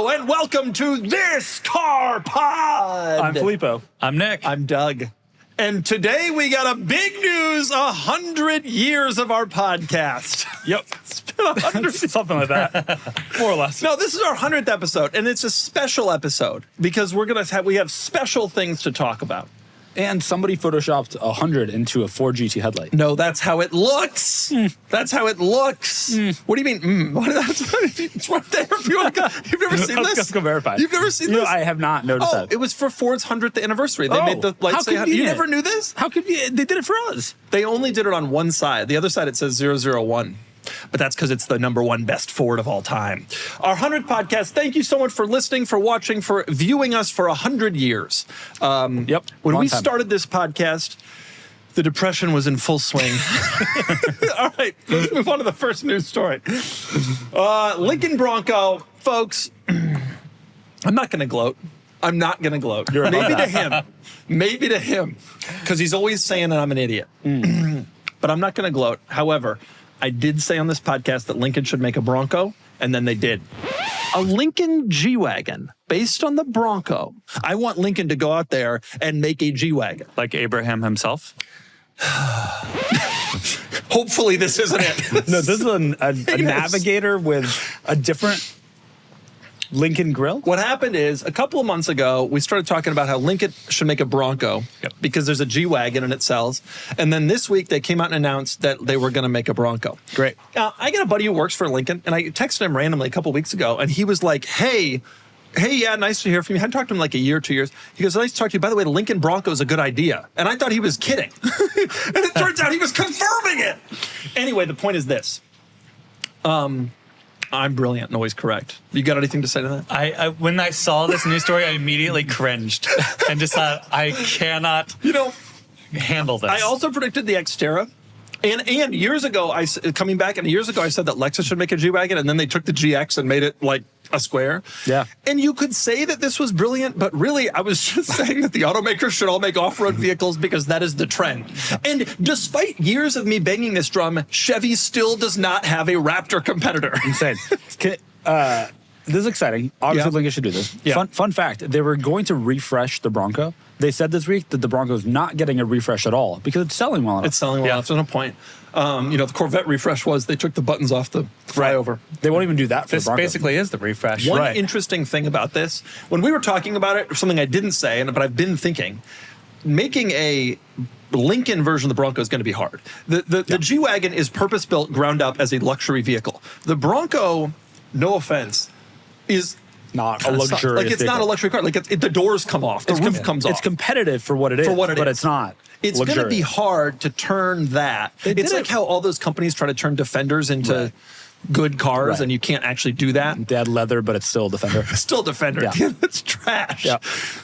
Hello and welcome to This Car Pod. I'm Filippo. I'm Nick. I'm Doug. And today we got a big news, 100 years of our podcast. Yep. It's been 100. Something like that. More or less. No, this is our 100th episode, and it's a special episode because we have special things to talk about. And somebody photoshopped 100 into a Ford GT headlight. No, that's how it looks. That's how it looks. What do you mean? It's right there. If you want to go. You've never seen this? Let's go verify. You've never seen this? I have not noticed that. It was for Ford's 100th anniversary. They made the lights say 100. You never knew this? How could they did it for us? They only did it on one side. The other side, it says 001. But that's because it's the #1 best Ford of all time. Our 100th podcast, thank you so much for listening, for watching, for viewing us for 100 years. Yep. When we started this podcast, the Depression was in full swing. All right, let's move on to the first news story. Lincoln Bronco, folks, I'm not going to gloat. I'm not going to gloat. Maybe to him, because he's always saying that I'm an idiot. But I'm not going to gloat. However, I did say on this podcast that Lincoln should make a Bronco, and then they did. A Lincoln G-Wagon based on the Bronco. I want Lincoln to go out there and make a G-Wagon. Like Abraham himself? Hopefully this isn't it. No, this is a Navigator with a different Lincoln grill. What happened is, a couple of months ago, we started talking about how Lincoln should make a Bronco because there's a G-Wagon and it sells. And then this week, they came out and announced that they were going to make a Bronco. Great. I got a buddy who works for Lincoln, and I texted him randomly a couple of weeks ago, and he was like, hey, yeah, nice to hear from you. I hadn't talked to him in like a year, 2 years. He goes, nice to talk to you. By the way, the Lincoln Bronco is a good idea. And I thought he was kidding. And it turns out he was confirming it. Anyway, the point is this. I'm brilliant and always correct. You got anything to say to that? When I saw this news story, I immediately cringed and just thought, I cannot handle this. I also predicted the Xterra. And years ago, coming back, years ago, I said that Lexus should make a G-Wagon, and then they took the GX and made it like a square. Yeah. And you could say that this was brilliant, but really, I was just saying that the automakers should all make off-road vehicles because that is the trend. And despite years of me banging this drum, Chevy still does not have a Raptor competitor. Insane. This is exciting. Obviously, Lincoln should do this. Yeah. Fun fact, they were going to refresh the Bronco. They said this week that the Bronco is not getting a refresh at all because it's selling well enough. It's selling well enough. There's no point. The Corvette refresh was they took the buttons off the flyover. They won't even do that for This the Bronco. basically is the refresh. One interesting thing about this, when we were talking about it, something I didn't say, but I've been thinking, making a Lincoln version of the Bronco is going to be hard. The G-Wagon is purpose-built, ground up as a luxury vehicle. The Bronco, no offense, is not a luxury. It's not a luxury car. Like the doors come off, the roof comes off. It's competitive for what it is, but it's not. It's going to be hard to turn that. It's like how all those companies try to turn Defenders into good cars, and you can't actually do that. They had leather, but it's still a Defender. Still Defender. Yeah. It's trash. Yeah.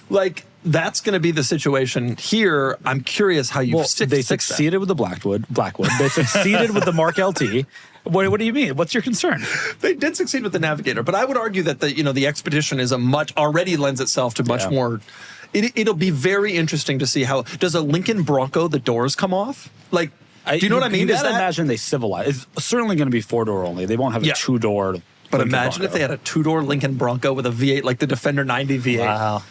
Like, that's going to be the situation here. I'm curious how you they succeeded with the Blackwood. They succeeded with the Mark LT. What do you mean? What's your concern? They did succeed with the Navigator, but I would argue that the Expedition is already lends itself to much more. It'll be very interesting to see how does a Lincoln Bronco the doors come off? Like, do you know what I mean? You gotta imagine they civilize. It's certainly going to be 4-door only. They won't have a 2-door. But imagine if they had a 2-door Lincoln Bronco with a V8 like the Defender 90 V8. Wow.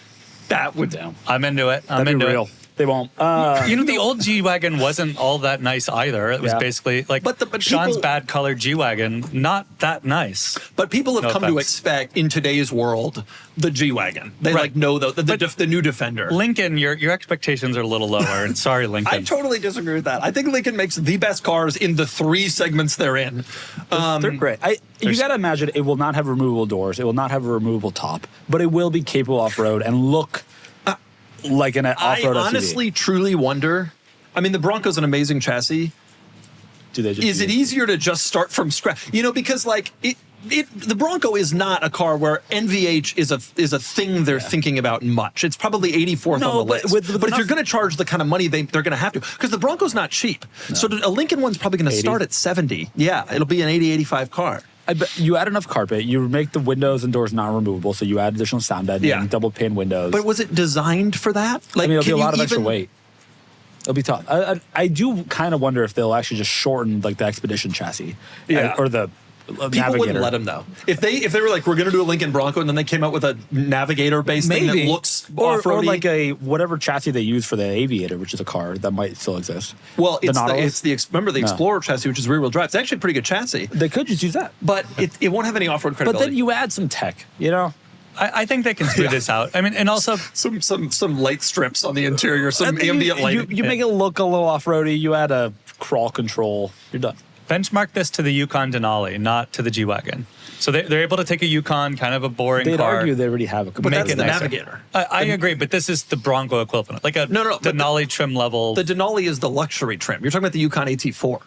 That would I'm into it. That'd be real. They won't. The old G-Wagon wasn't all that nice either. It was basically like Sean's bad colored G-Wagon, not that nice. But people have come to expect in today's world the G-Wagon. They know the new Defender. Lincoln, your expectations are a little lower. And sorry, Lincoln. I totally disagree with that. I think Lincoln makes the best cars in the 3 segments they're in. They're great. You got to imagine it will not have removable doors. It will not have a removable top, but it will be capable off-road and look like an off-road SUV. I honestly, truly wonder. I mean, the Bronco's an amazing chassis. Is it easier to just start from scratch? Because the Bronco is not a car where NVH is a thing they're thinking about much. It's probably 84th on the list. But if you're going to charge the kind of money they're going to have to, because the Bronco's not cheap. No. So a Lincoln one's probably going to start at 70. Yeah, it'll be an 80, 85 car. I bet you add enough carpet, you make the windows and doors non-removable, so you add additional sound deadening, double pane windows. But was it designed for that? It'll be a lot of extra weight. It'll be tough. I do kind of wonder if they'll actually just shorten the Expedition chassis, or the People wouldn't let them though. If they were like, we're going to do a Lincoln Bronco, and then they came out with a Navigator-based thing that looks off-roady. Or like a whatever chassis they use for the Aviator, which is a car that might still exist. Well, it's the Explorer chassis, which is rear-wheel drive. It's actually a pretty good chassis. They could just use that. But it won't have any off-road credibility. But then you add some tech, you know? I think they can smooth this out. I mean, and also some light strips on the interior, some ambient lighting. You make it look a little off-roady. You add a crawl control. You're done. benchmark this to the Yukon Denali, not to the G-Wagon. So they're able to take a Yukon, kind of a boring They'd car. They'd argue they already have a But that's the Navigator. I agree, but this is the Bronco equivalent. Like a Denali trim level. The Denali is the luxury trim. You're talking about the Yukon AT4.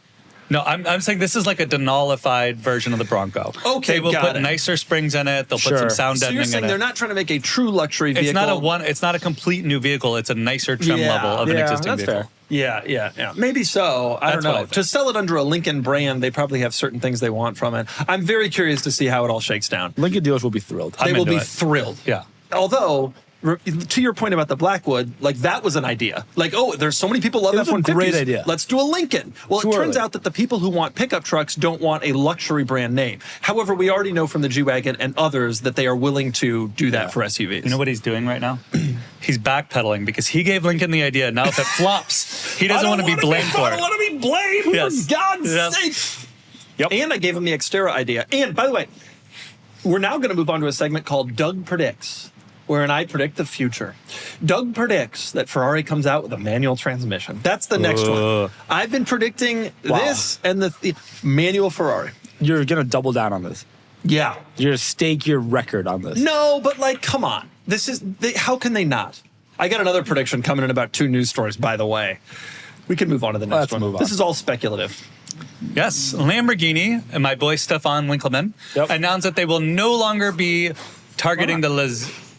No, I'm saying this is like a Denalified version of the Bronco. Okay, they will put nicer springs in it. They'll put some sound deadening in it. So you're saying they're not trying to make a true luxury vehicle. It's not a complete new vehicle. It's a nicer trim level of an existing vehicle. Fair. Yeah. Maybe so. I don't know. To sell it under a Lincoln brand, they probably have certain things they want from it. I'm very curious to see how it all shakes down. Lincoln dealers will be thrilled. They will be thrilled. Yeah. Although, to your point about the Blackwood, like that was an idea. Like, oh, there's so many people love F-150s. It was a great idea. Let's do a Lincoln. Well, it turns out that the people who want pickup trucks don't want a luxury brand name. However, we already know from the G-Wagon and others that they are willing to do that for SUVs. You know what he's doing right now? He's backpedaling because he gave Lincoln the idea. Now, if it flops, he doesn't want to be blamed for it. I don't want to be blamed, for God's sake. Yep. And I gave him the Xterra idea. And, by the way, we're now going to move on to a segment called Doug Predicts, wherein I predict the future. Doug predicts that Ferrari comes out with a manual transmission. That's the next one. I've been predicting this and the manual Ferrari. You're going to double down on this. Yeah. You're going to stake your record on this. No, but like, come on. How can they not? I got another prediction coming in about 2 news stories, by the way. We can move on to the next one. This is all speculative. Yes, Lamborghini and my boy Stefan Winkelmann announced that they will no longer be targeting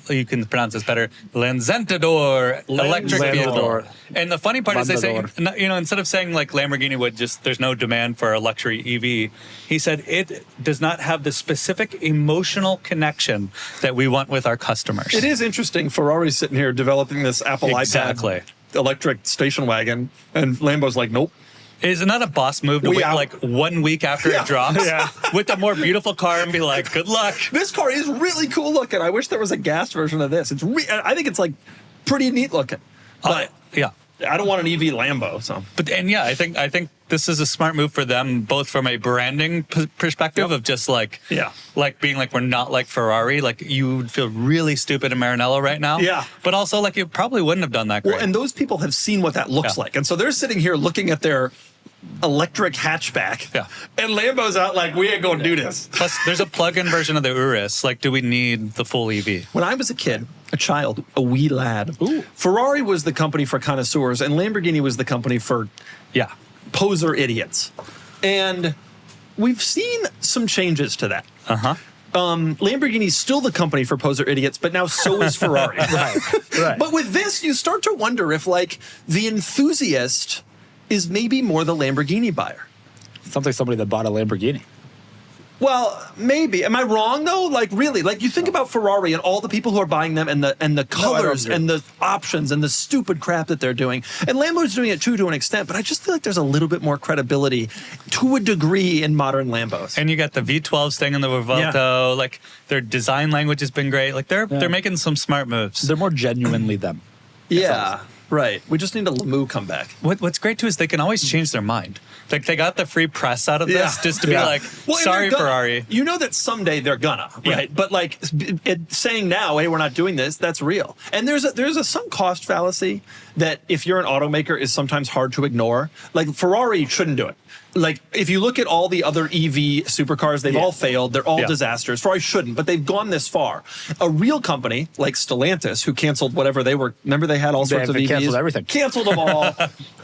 you can pronounce this better, Lanzentador electric vehicle. And the funny part is they say, instead of saying like Lamborghini there's no demand for a luxury EV, he said it does not have the specific emotional connection that we want with our customers. It is interesting. Ferrari's sitting here developing this Apple iPad electric station wagon, and Lambo's like, nope. Is it not a boss move to wait like 1 week after it drops with a more beautiful car and be like, good luck? This car is really cool looking. I wish there was a gas version of this. I think it's like pretty neat looking. But I don't want an EV Lambo. So, I think this is a smart move for them, both from a branding perspective of just like being like, we're not like Ferrari. Like you would feel really stupid in Maranello right now. Yeah. But also like you probably wouldn't have done that great. Well, and those people have seen what that looks like. And so they're sitting here looking at their electric hatchback. Yeah. And Lambo's out like, we ain't gonna do this. Plus, there's a plug-in version of the Urus. Like, do we need the full EV? When I was a kid, a child, a wee lad, Ferrari was the company for connoisseurs and Lamborghini was the company for poser idiots. And we've seen some changes to that. Lamborghini's still the company for poser idiots, but now so is Ferrari. Right. But with this, you start to wonder if like the enthusiast is maybe more the Lamborghini buyer. Sounds like somebody that bought a Lamborghini. Well, maybe. Am I wrong though? Like really? Like you think about Ferrari and all the people who are buying them and the colors and the options and the stupid crap that they're doing. And Lambo's doing it too to an extent, but I just feel like there's a little bit more credibility to a degree in modern Lambos. And you got the V12s thing in the Revuelto. Like their design language has been great. Like they're making some smart moves. They're more genuinely them. Yeah. Right. We just need a Lamu come-back. What's great, too, is they can always change their mind. Like, they got the free press out of this just to be like, sorry, Ferrari. You know that someday they're gonna, right? But, like, saying now, hey, we're not doing this, that's real. And there's a sunk cost fallacy that if you're an automaker is sometimes hard to ignore. Like, Ferrari shouldn't do it. Like, if you look at all the other EV supercars, they've all failed. They're all disasters. Ferrari shouldn't, but they've gone this far. A real company like Stellantis, who canceled whatever they were, remember they had all sorts of EVs? Canceled everything. Canceled them all.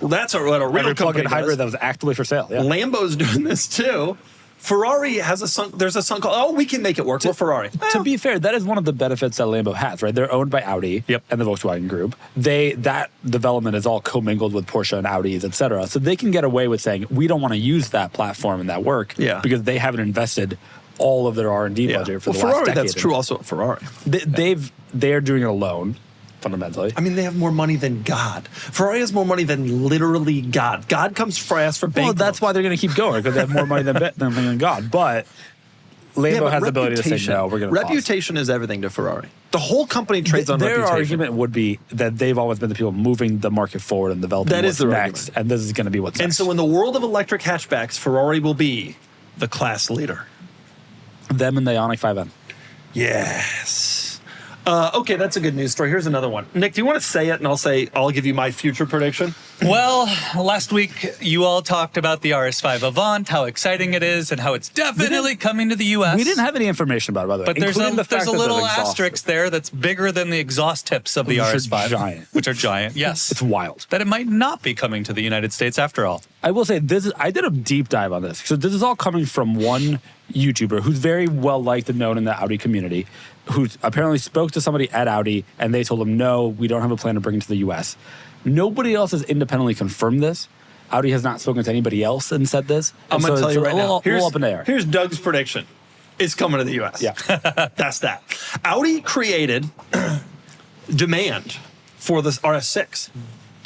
Well, that's what a real company does. Hybrid that was actively for sale. Yeah. Lambo's doing this too. Ferrari has there's a sunk cost. Oh, we can make it work. We're Ferrari. To be fair, that is one of the benefits that Lambo has, right? They're owned by Audi and the Volkswagen Group. That development is all commingled with Porsche and Audis, et cetera. So they can get away with saying, we don't want to use that platform and that work because they haven't invested all of their R&D budget for the last decade. That's true also at Ferrari. They're doing it alone. fundamentally. I mean, they have more money than God. Ferrari has more money than literally God. God comes for us for bank Well, that's why they're going to keep going, because they have more money than God. But Lambo has the ability to say, no, we're going to Reputation is everything to Ferrari. The whole company trades on Their reputation. argument would be that they've always been the people moving the market forward and developing That is what's their next, argument. and this is going to be what's And next. so in the world of electric hatchbacks, Ferrari will be the class leader. Them and the Ioniq 5N. Yes. Okay, that's a good news story. Here's another one. Nick, do you want to say it, and I'll give you my future prediction? Well, last week you all talked about the RS5 Avant, how exciting it is, and how it's definitely coming to the U.S. We didn't have any information about it, by the way. But there's including a the fact that little they're exhaust- asterisk there that's bigger than the exhaust tips of the Which are RS5. giant. Which are giant, yes. It's wild. That it might not be coming to the United States after all. I will say I did a deep dive on this. So this is all coming from one YouTuber who's very well liked and known in the Audi community, who apparently spoke to somebody at Audi and they told him, no, we don't have a plan to bring it to the US. Nobody else has independently confirmed this. Audi has not spoken to anybody else and said this. I'm going to tell you right now. Here's up in the air. Here's Doug's prediction. It's coming to the U.S. Yeah. That's that. Audi created demand for this RS6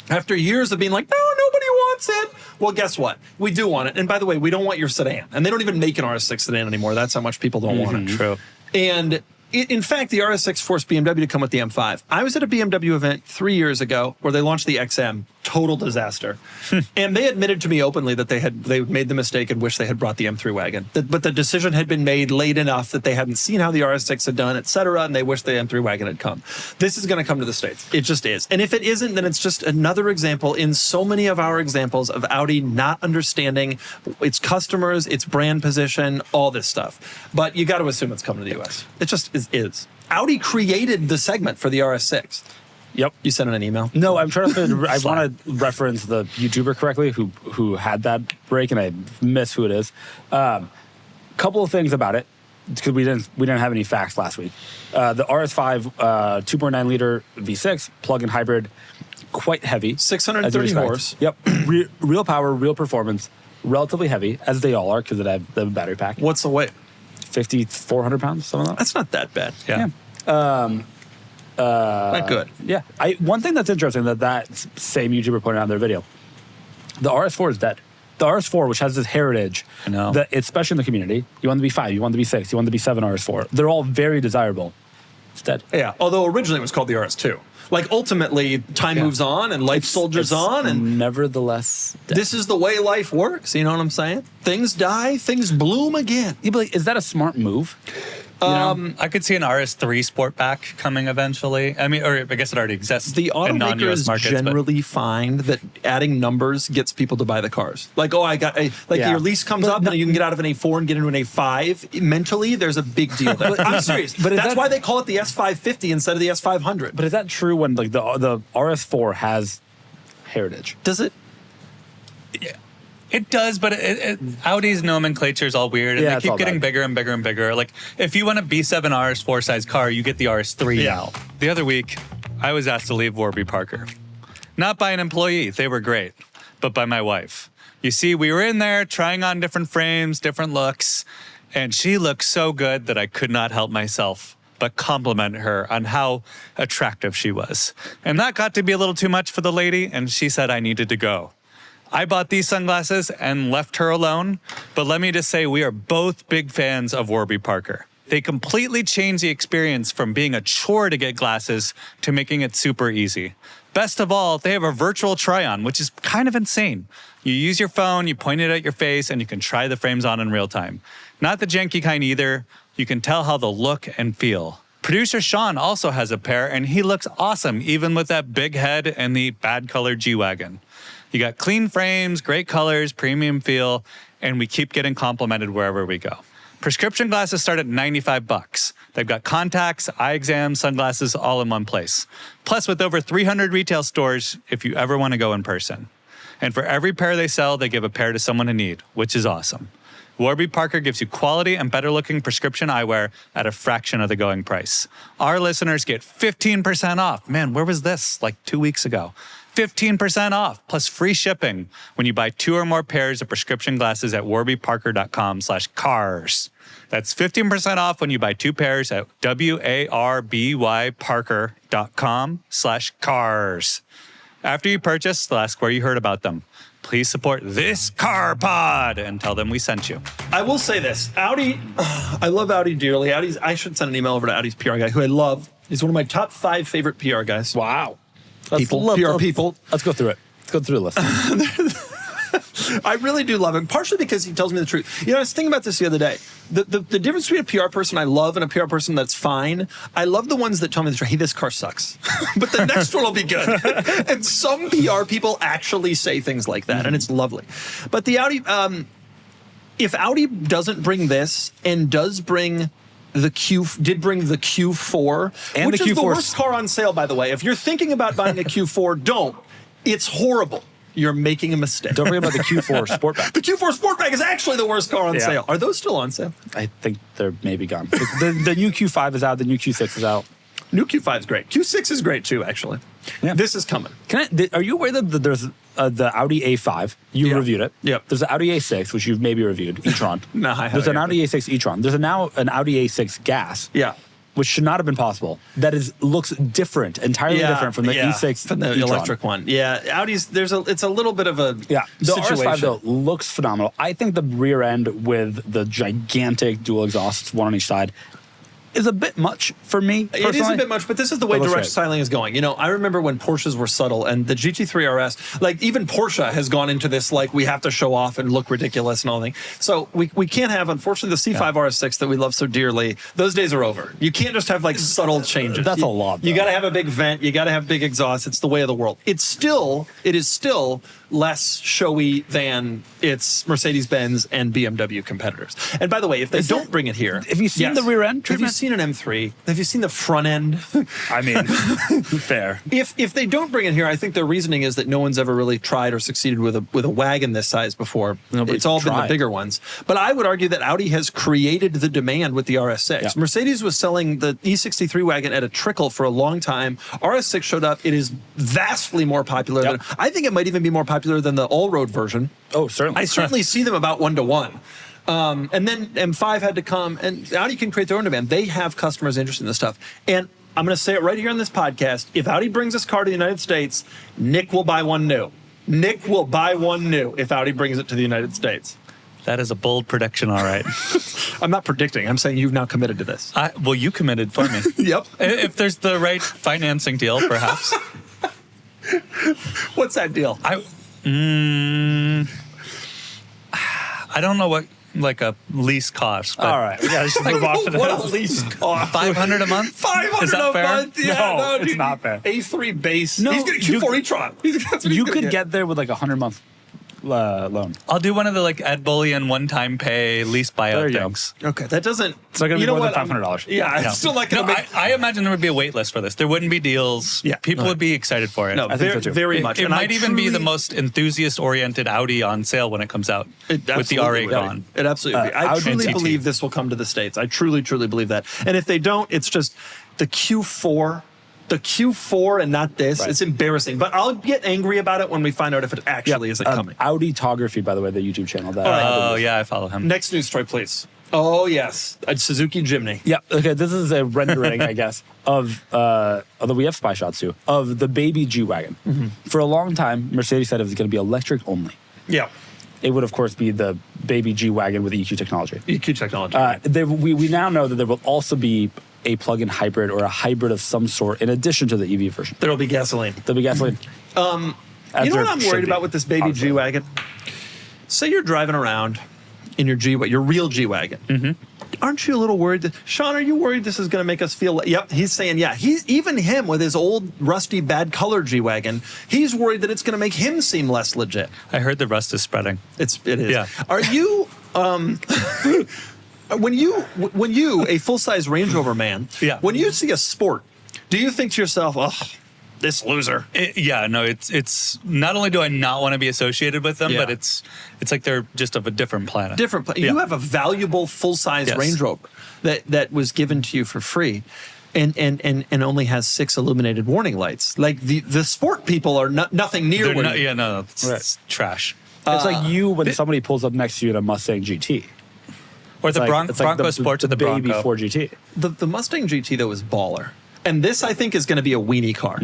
after years of being like, no, nobody wants it. Well, guess what? We do want it. And by the way, we don't want your sedan. And they don't even make an RS6 sedan anymore. That's how much people don't want it. True. And in fact, the RS6 forced BMW to come with the M5. I was at a BMW event 3 years ago where they launched the XM. Total disaster. And they admitted to me openly that they made the mistake and wished they had brought the M3 wagon. But the decision had been made late enough that they hadn't seen how the RS6 had done, et cetera, and they wished the M3 wagon had come. This is going to come to the States. It just is. And if it isn't, then it's just another example in so many of our examples of Audi not understanding its customers, its brand position, all this stuff. But you got to assume it's coming to the US. It just is. Audi created the segment for the RS6. Yep. You sent in an email? No, I'm trying to. I want to reference the YouTuber correctly who had that break, and I miss who it is. Couple of things about it, because we didn't have any facts last week. The RS5 2.9 liter V6 plug-in hybrid, quite heavy, 630 horse. Yep, real power, real performance, relatively heavy, as they all are, because they have the battery pack. What's the weight? 5,400 pounds, something like that. That's not that bad. Yeah. Not good. Yeah. One thing that's interesting that same YouTuber pointed out in their video, the RS4 is dead. The RS4, which has this heritage, I know. especially in the community, you want to be 5, you want to be 6, you want to be 7 RS4. They're all very desirable. It's dead. Yeah. Although originally it was called the RS2. Like ultimately, time moves on and life soldiers on, and nevertheless dead. this is the way life works. You know what I'm saying? Things die, things bloom again. You'd be like, is that a smart move? You know? I could see an RS3 Sportback coming eventually. I mean, or I guess it already exists The in non-US automakers markets. generally find that adding numbers gets people to buy the cars. Like, Yeah. your lease comes up and you can get out of an A4 and get into an A5. Mentally, there's a big deal there. I'm serious. But is That's that- why they call it the S550 instead of the S500. But is that true when like the RS4 has heritage? Does it? It does, but Audi's nomenclature is all weird, and Yeah, they it's keep all getting bad. bigger and bigger and bigger. Like, if you want a B7 RS4 size car, you get the RS3 now. The other week, I was asked to leave Warby Parker. Not by an employee, they were great, but by my wife. You see, we were in there trying on different frames, different looks, and she looked so good that I could not help myself but compliment her on how attractive she was. And that got to be a little too much for the lady, and she said I needed to go. I bought these sunglasses and left her alone, but let me just say we are both big fans of Warby Parker. They completely changed the experience from being a chore to get glasses to making it super easy. Best of all, they have a virtual try-on, which is kind of insane. You use your phone, you point it at your face, and you can try the frames on in real time. Not the janky kind either. You can tell how they'll look and feel. Producer Sean also has a pair, and he looks awesome, even with that big head and the bad colored G-Wagon. You got clean frames, great colors, premium feel, and we keep getting complimented wherever we go. Prescription glasses start at $95. They've got contacts, eye exams, sunglasses, all in one place. Plus, with over 300 retail stores, if you ever want to go in person. And for every pair they sell, they give a pair to someone in need, which is awesome. Warby Parker gives you quality and better-looking prescription eyewear at a fraction of the going price. Our listeners get 15% off. Man, where was this? Like 2 weeks ago. 15% off plus free shipping when you buy 2 or more pairs of prescription glasses at warbyparker.com/cars. That's 15% off when you buy 2 pairs at warbyparker.com/cars. After you purchase, they'll ask where you heard about them. Please support this car pod and tell them we sent you. I will say this. Audi, I love Audi dearly. I should send an email over to Audi's PR guy, who I love. He's one of my top 5 favorite PR guys. Wow. PR people. Let's go through it. Let's go through the list. I really do love him, partially because he tells me the truth. You know, I was thinking about this the other day. The difference between a PR person I love and a PR person that's fine, I love the ones that tell me the truth. Hey, this car sucks. But the next one will be good. And some PR people actually say things like that, and it's lovely. But the Audi, if Audi doesn't bring this and does bring the Q4, and which the is the Q4 worst car on sale, by the way. If you're thinking about buying a Q4, don't. It's horrible. You're making a mistake. Don't forget about the Q4 Sportback. The Q4 Sportback is actually the worst car on sale. Are those still on sale? I think they're maybe gone. The new Q5 is out. The new Q6 is out. New Q5 is great. Q6 is great too, actually. Yeah. This is coming. Are you aware that there's the Audi A5? You reviewed it. Yep. There's the Audi A6, which you've maybe reviewed, e-tron. No, I haven't. There's an Audi A6 e-tron. There's now an Audi A6 gas. Yeah. Which should not have been possible. That looks different, entirely different from the E6 from the e-tron. electric one. Yeah, Audi's it's a little bit of a the situation. RS5 though looks phenomenal. I think the rear end with the gigantic dual exhausts, one on each side, is a bit much for me personally. It is a bit much, but this is the way direct right. styling is going. You know, I remember when Porsches were subtle, and the GT3 RS, like even Porsche has gone into this, like we have to show off and look ridiculous and all that. So we can't have, unfortunately, the C5 RS6 that we love so dearly. Those days are over. You can't just have like subtle changes. That's a lot, though. You got to have a big vent. You got to have big exhaust. It's the way of the world. It is still less showy than its Mercedes-Benz and BMW competitors. And by the way, if they don't bring it here, have you seen the rear end treatment? Have you seen an M3? Have you seen the front end? I mean, fair. If they don't bring it here, I think their reasoning is that no one's ever really tried or succeeded with a wagon this size before. It's all been the bigger ones. But I would argue that Audi has created the demand with the RS6. Yeah. Mercedes was selling the E63 wagon at a trickle for a long time. RS6 showed up. It is vastly more popular. Yep. I think it might even be more popular than the all-road version. Oh, certainly. I certainly see them about 1-to-1. And then M5 had to come, and Audi can create their own demand. They have customers interested in this stuff. And I'm going to say it right here on this podcast. If Audi brings this car to the United States, Nick will buy one new. Nick will buy one new if Audi brings it to the United States. That is a bold prediction, all right. I'm not predicting. I'm saying you've now committed to this. Well, you committed for me. Yep. If there's the right financing deal, perhaps. What's that deal? I don't know what like a lease costs. But All right, we gotta just move on to What a that. lease cost. $500 a month? $500 Is that a fair? month? Yeah, No, it's dude. not fair. A3 base. No, He's going to Q4 e-tron. That's what he's You gonna could get there with like a 100-month loan. I'll do one of the like Ed Bullion one-time pay lease There buyout you go. things. Okay, that doesn't. It's not gonna be you know more what? than $500. Yeah, it's still not going No, to make. I imagine there would be a wait list for this. There wouldn't be deals. Yeah, People no. would be excited for it. No, think very, so too. very much. It And I might even be the truly- most enthusiast-oriented Audi on sale when it comes out with the absolutely R8 will. gone. It absolutely. will. I Audi truly TT. believe this will come to the States. I truly, truly believe that. And if they don't, it's just the Q4. The Q4 and not this. Right. It's embarrassing. But I'll get angry about it when we find out if it actually isn't coming. Auditography, by the way, the YouTube channel. That Oh, yeah, I follow him. Next news story, please. Oh, yes. A Suzuki Jimny. Yeah. Okay. This is a rendering, I guess, of although we have spy shots too, of the baby G-Wagon. Mm-hmm. For a long time, Mercedes said it was going to be electric only. Yeah. It would, of course, be the baby G-Wagon with EQ technology. EQ technology. We now know that there will also be a plug-in hybrid or a hybrid of some sort in addition to the EV version. There'll be gasoline. There'll be gasoline. You know what I'm worried about with this baby honestly. G-Wagon? Say you're driving around in your your real G-Wagon. Mm-hmm. Aren't you a little worried? Sean, are you worried this is going to make us feel... Yep, he's saying, yeah. Even him with his old, rusty, bad color G-Wagon, he's worried that it's going to make him seem less legit. I heard the rust is spreading. It is. Yeah. Are you... When you, a full-size Range Rover man, Yeah. when you see a Sport, do you think to yourself, oh, this loser? It's not only do I not want to be associated with them, Yeah. but it's like they're just of a different planet. Different. Yeah. You have a valuable full-size Yes. Range Rover that was given to you for free. and only has 6 illuminated warning lights. Like the sport people are nothing near. It's trash. It's like you when somebody pulls up next to you in a Mustang GT. Or the Bronco Sport to the baby Bronco. 4 GT. The Mustang GT though is baller, and this I think is going to be a weenie car.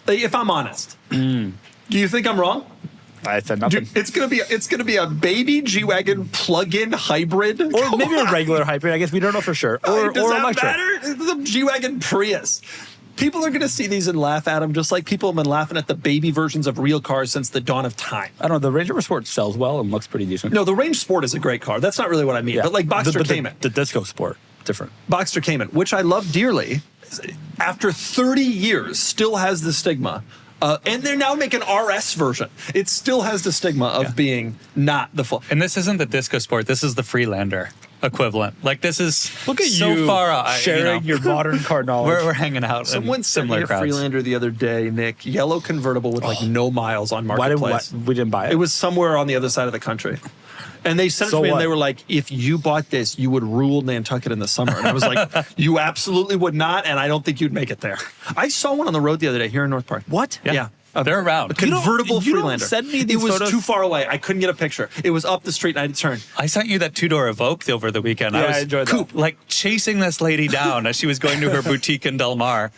If I'm honest, do you think I'm wrong? I said nothing. It's gonna be a baby G-Wagon plug-in hybrid, Or maybe a regular hybrid. I guess we don't know for sure. Or does that electric. matter? It's a G-Wagon Prius. People are going to see these and laugh at them, just like people have been laughing at the baby versions of real cars since the dawn of time. I don't know. The Range Rover Sport sells well and looks pretty decent. No, the Range Sport is a great car. That's not really what I mean. Yeah. But like Boxster Cayman. The Disco Sport, different. Boxster Cayman, which I love dearly, after 30 years still has the stigma. And they're now making RS version. It still has the stigma of being not the full. And this isn't the Disco Sport. This is the Freelander equivalent. Like this is Look at so you far out. sharing your modern car knowledge. We're hanging out. Someone in sent me similar a crowds. Freelander the other day, Nick. Yellow convertible with like no miles on Marketplace. We didn't buy it? It was somewhere on the other side of the country. And they sent it to me and they were like, if you bought this, you would rule Nantucket in the summer. And I was like, you absolutely would not. And I don't think you'd make it there. I saw one on the road the other day here in North Park. What? Yeah. They're around. A convertible You don't Freelander. send me these it was photos? too far away. I couldn't get a picture. It was up the street and I had to turn. I sent you that 2-door Evoque over the weekend. Yeah, I was I enjoyed that. like chasing this lady down as she was going to her boutique in Del Mar.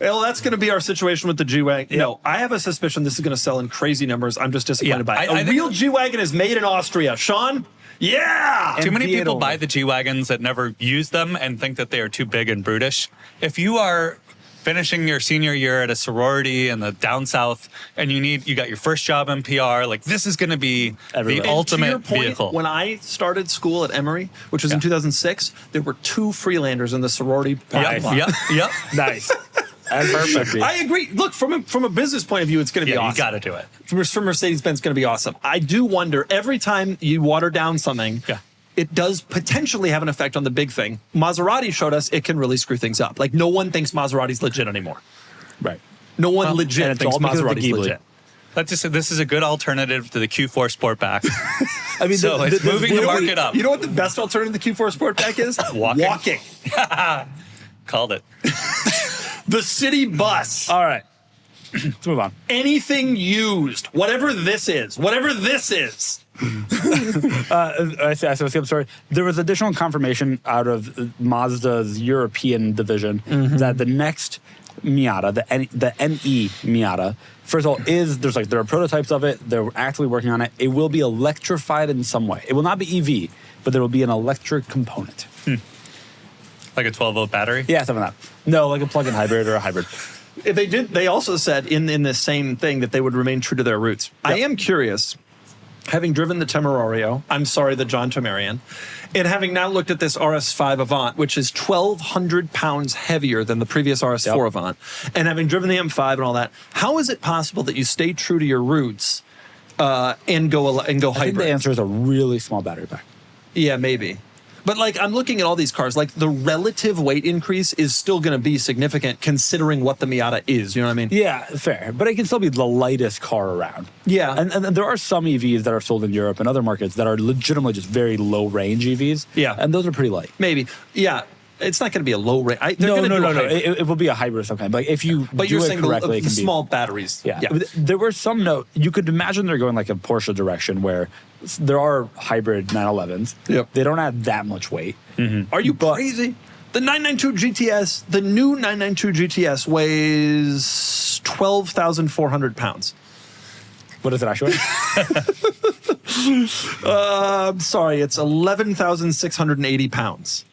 Well, that's going to be our situation with the G-Wagon. No, I have a suspicion this is going to sell in crazy numbers. I'm just disappointed by it. I A think- real G-Wagon is made in Austria. Sean? Yeah! Too many Fiat people only. buy the G-Wagons that never use them and think that they are too big and brutish. If you are finishing your senior year at a sorority in the down south and you got your first job in PR, like this is going to be Everywhere. the And To your ultimate point, vehicle. when I started school at Emory, which was in 2006, there were 2 Freelanders in the sorority parking lot. Yep. Nice. That's perfect. I agree. Look, from a business point of view, it's going to be Yeah, awesome. you got to do it. For Mercedes-Benz, it's going to be awesome. I do wonder, every time you water down something, it does potentially have an effect on the big thing. Maserati showed us it can really screw things up. Like, no one thinks Maserati's legit anymore. Right. No one and legit it's thinks all because of the Maserati's Ghibli. legit. Let's just say this is a good alternative to the Q4 Sportback. I mean, So it's moving the market up. You know what the best alternative to the Q4 Sportback is? Walking. Called it. The city bus. All right. Let's move on. Anything used. Whatever this is. I'm sorry. There was additional confirmation out of Mazda's European division that the next Miata, the NE Miata, first of all, there are prototypes of it. They're actively working on it. It will be electrified in some way. It will not be EV, but there will be an electric component. Like a 12-volt battery? Yeah, something like that. No, like a plug-in hybrid or a hybrid. They also said in the same thing that they would remain true to their roots. I am curious, having driven the the John Temerian, and having now looked at this RS5 Avant, which is 1,200 pounds heavier than the previous RS4 Avant, and having driven the M5 and all that, how is it possible that you stay true to your roots and go hybrid? I think the answer is a really small battery pack. Yeah, maybe. But like, I'm looking at all these cars, like the relative weight increase is still going to be significant considering what the Miata is. You know what I mean? Yeah, fair. But it can still be the lightest car around. Yeah. And there are some EVs that are sold in Europe and other markets that are legitimately just very low range EVs. Yeah. And those are pretty light. Maybe. Yeah. It's not going to be a low rate. No. It will be a hybrid of some kind. Like if you But do you're it saying correctly, it the can be small batteries. Yeah. There were some you could imagine they're going like a Porsche direction where there are hybrid 911s. Yep. They don't add that much weight. Are you crazy? The 992 GTS, the new 992 GTS weighs 12,400 pounds. What is it actually? I'm sorry, it's 11,680 pounds.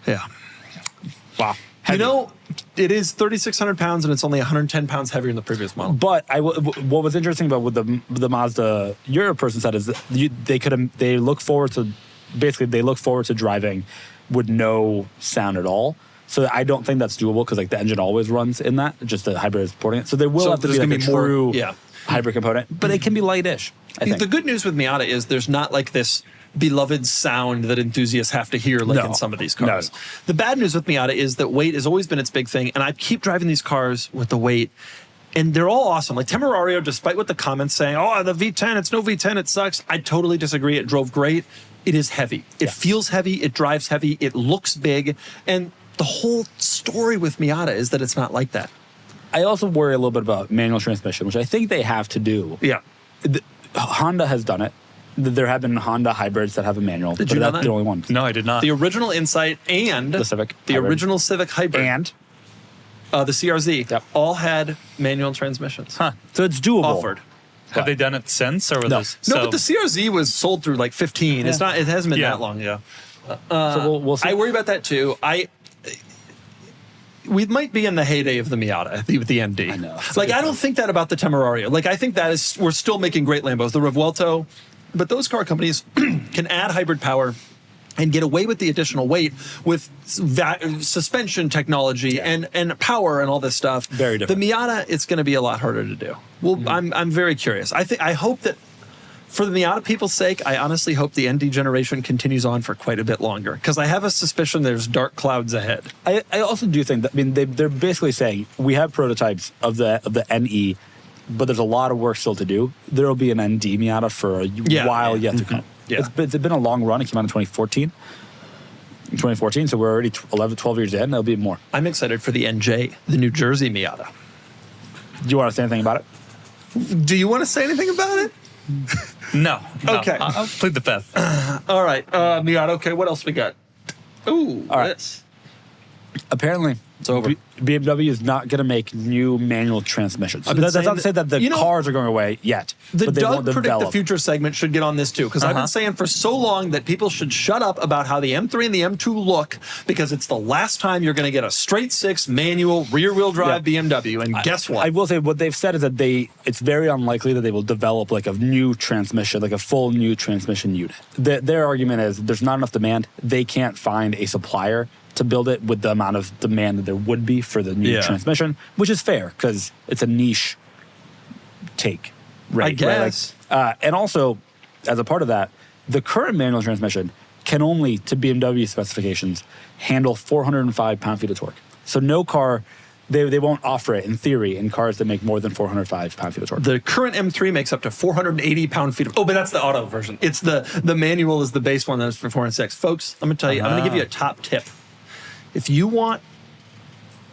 Yeah. Wow. You know, it is 3,600 pounds and it's only 110 pounds heavier than the previous model. But what was interesting about what the Mazda Europe person said is that they look forward to driving with no sound at all. So I don't think that's doable because like the engine always runs in that, just the hybrid is supporting it. So there will have to be like a true hybrid component, but it can be light-ish, I think. The good news with Miata is there's not like this beloved sound that enthusiasts have to hear like in some of these cars. No. The bad news with Miata is that weight has always been its big thing, and I keep driving these cars with the weight, and they're all awesome. Like Temerario, despite what the comments saying, oh, the V10, it's no V10, it sucks. I totally disagree. It drove great. It is heavy. It feels heavy. It drives heavy. It looks big. And the whole story with Miata is that it's not like that. I also worry a little bit about manual transmission, which I think they have to do. Yeah. Honda has done it. There have been Honda hybrids that have a manual. Did you know that's that? the only one. No, I did not. The original Insight and The Civic the hybrid. original Civic hybrid, And the CRZ, Yep. all had manual transmissions Huh. so it's doable. offered. Have they done it since, or was No. this? No, but the CRZ was sold through like 15. It's not. It hasn't been Yeah. that long. Yeah. So we'll see. I worry about that too. We might be in the heyday of the Miata with the MD. I know. Like, I don't think that about the Temerario. Like, I think that is, we're still making great Lambos, the Revuelto, but those car companies can add hybrid power and get away with the additional weight with suspension technology and power and all this stuff. Very different. The Miata, it's going to be a lot harder to do. Well, I'm very curious. I hope that, for the Miata people's sake, I honestly hope the ND generation continues on for quite a bit longer, because I have a suspicion there's dark clouds ahead. I also do think that, I mean, they're basically saying we have prototypes of the NE, but there's a lot of work still to do. There will be an ND Miata for a while yet to come. Yeah. It's been a long run. It came out in 2014. So we're already 12 years in. There'll be more. I'm excited for the NJ, the New Jersey Miata. Do you want to say anything about it? Do you want to say anything about it? No. Okay. I'll plead the fifth. All right, Miata. Okay, what else we got? Ooh, All right. this. Apparently, It's over. BMW is not going to make new manual transmissions. I've been That's not to say saying that the cars are going away yet. The but they Doug won't Predict the develop. Future segment should get on this too, because I've been saying for so long that people should shut up about how the M3 and the M2 look, because it's the last time you're going to get a straight six manual rear-wheel drive BMW. And guess what? I will say what they've said is that it's very unlikely that they will develop like a new transmission, like a full new transmission unit. Their argument is there's not enough demand. They can't find a supplier to build it with the amount of demand that there would be for the new transmission, which is fair because it's a niche take. Right, I guess. And also, as a part of that, the current manual transmission can only, to BMW specifications, handle 405 pound-feet of torque. So no car, they won't offer it in theory in cars that make more than 405 pound-feet of torque. The current M3 makes up to 480 pound-feet. Oh, but that's the auto version. It's the manual is the base one that's for 406. Folks, I'm going to tell you, I'm going to give you a top tip. If you want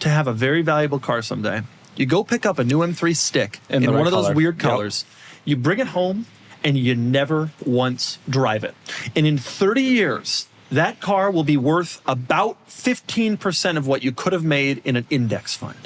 to have a very valuable car someday, you go pick up a new M3 stick in the one right of those color. weird Yep. colors. You bring it home, and you never once drive it. And in 30 years, that car will be worth about 15% of what you could have made in an index fund.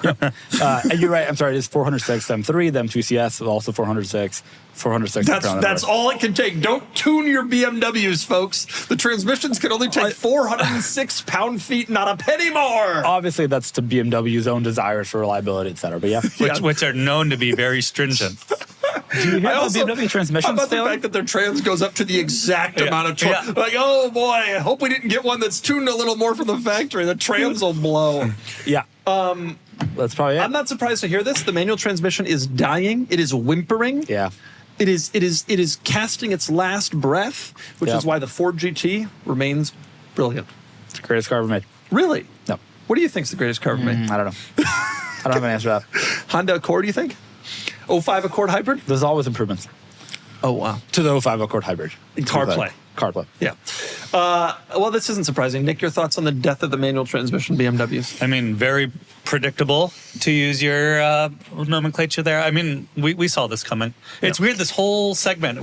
And you're right. I'm sorry. It's 406 M3, the M2 CS is also 406. 406. That's all it can take. Don't tune your BMWs, folks. The transmissions can only take 406 pound-feet, not a penny more. Obviously, that's to BMW's own desires for reliability, et cetera. But yeah. Which are known to be very stringent. Do you hear about also- BMW transmissions How about the failing? fact that their trans goes up to the exact amount of torque? Yeah. Like, oh boy, I hope we didn't get one that's tuned a little more from the factory. The trans will blow. Yeah. That's probably it. I'm not surprised to hear this. The manual transmission is dying. It is whimpering. Yeah. It is casting its last breath, which Yeah. is why the Ford GT remains brilliant. It's the greatest car ever made. Really? No. What do you think's the greatest car ever made? I don't know. I don't have an answer to that. Honda Accord, do you think? 05 Accord hybrid? There's always improvements Oh, wow. to the 05 Accord hybrid. CarPlay. CarPlay. Yeah. Well, this isn't surprising. Nick, your thoughts on the death of the manual transmission BMWs? I mean, very predictable, to use your nomenclature there. I mean, we saw this coming. It's weird, this whole segment,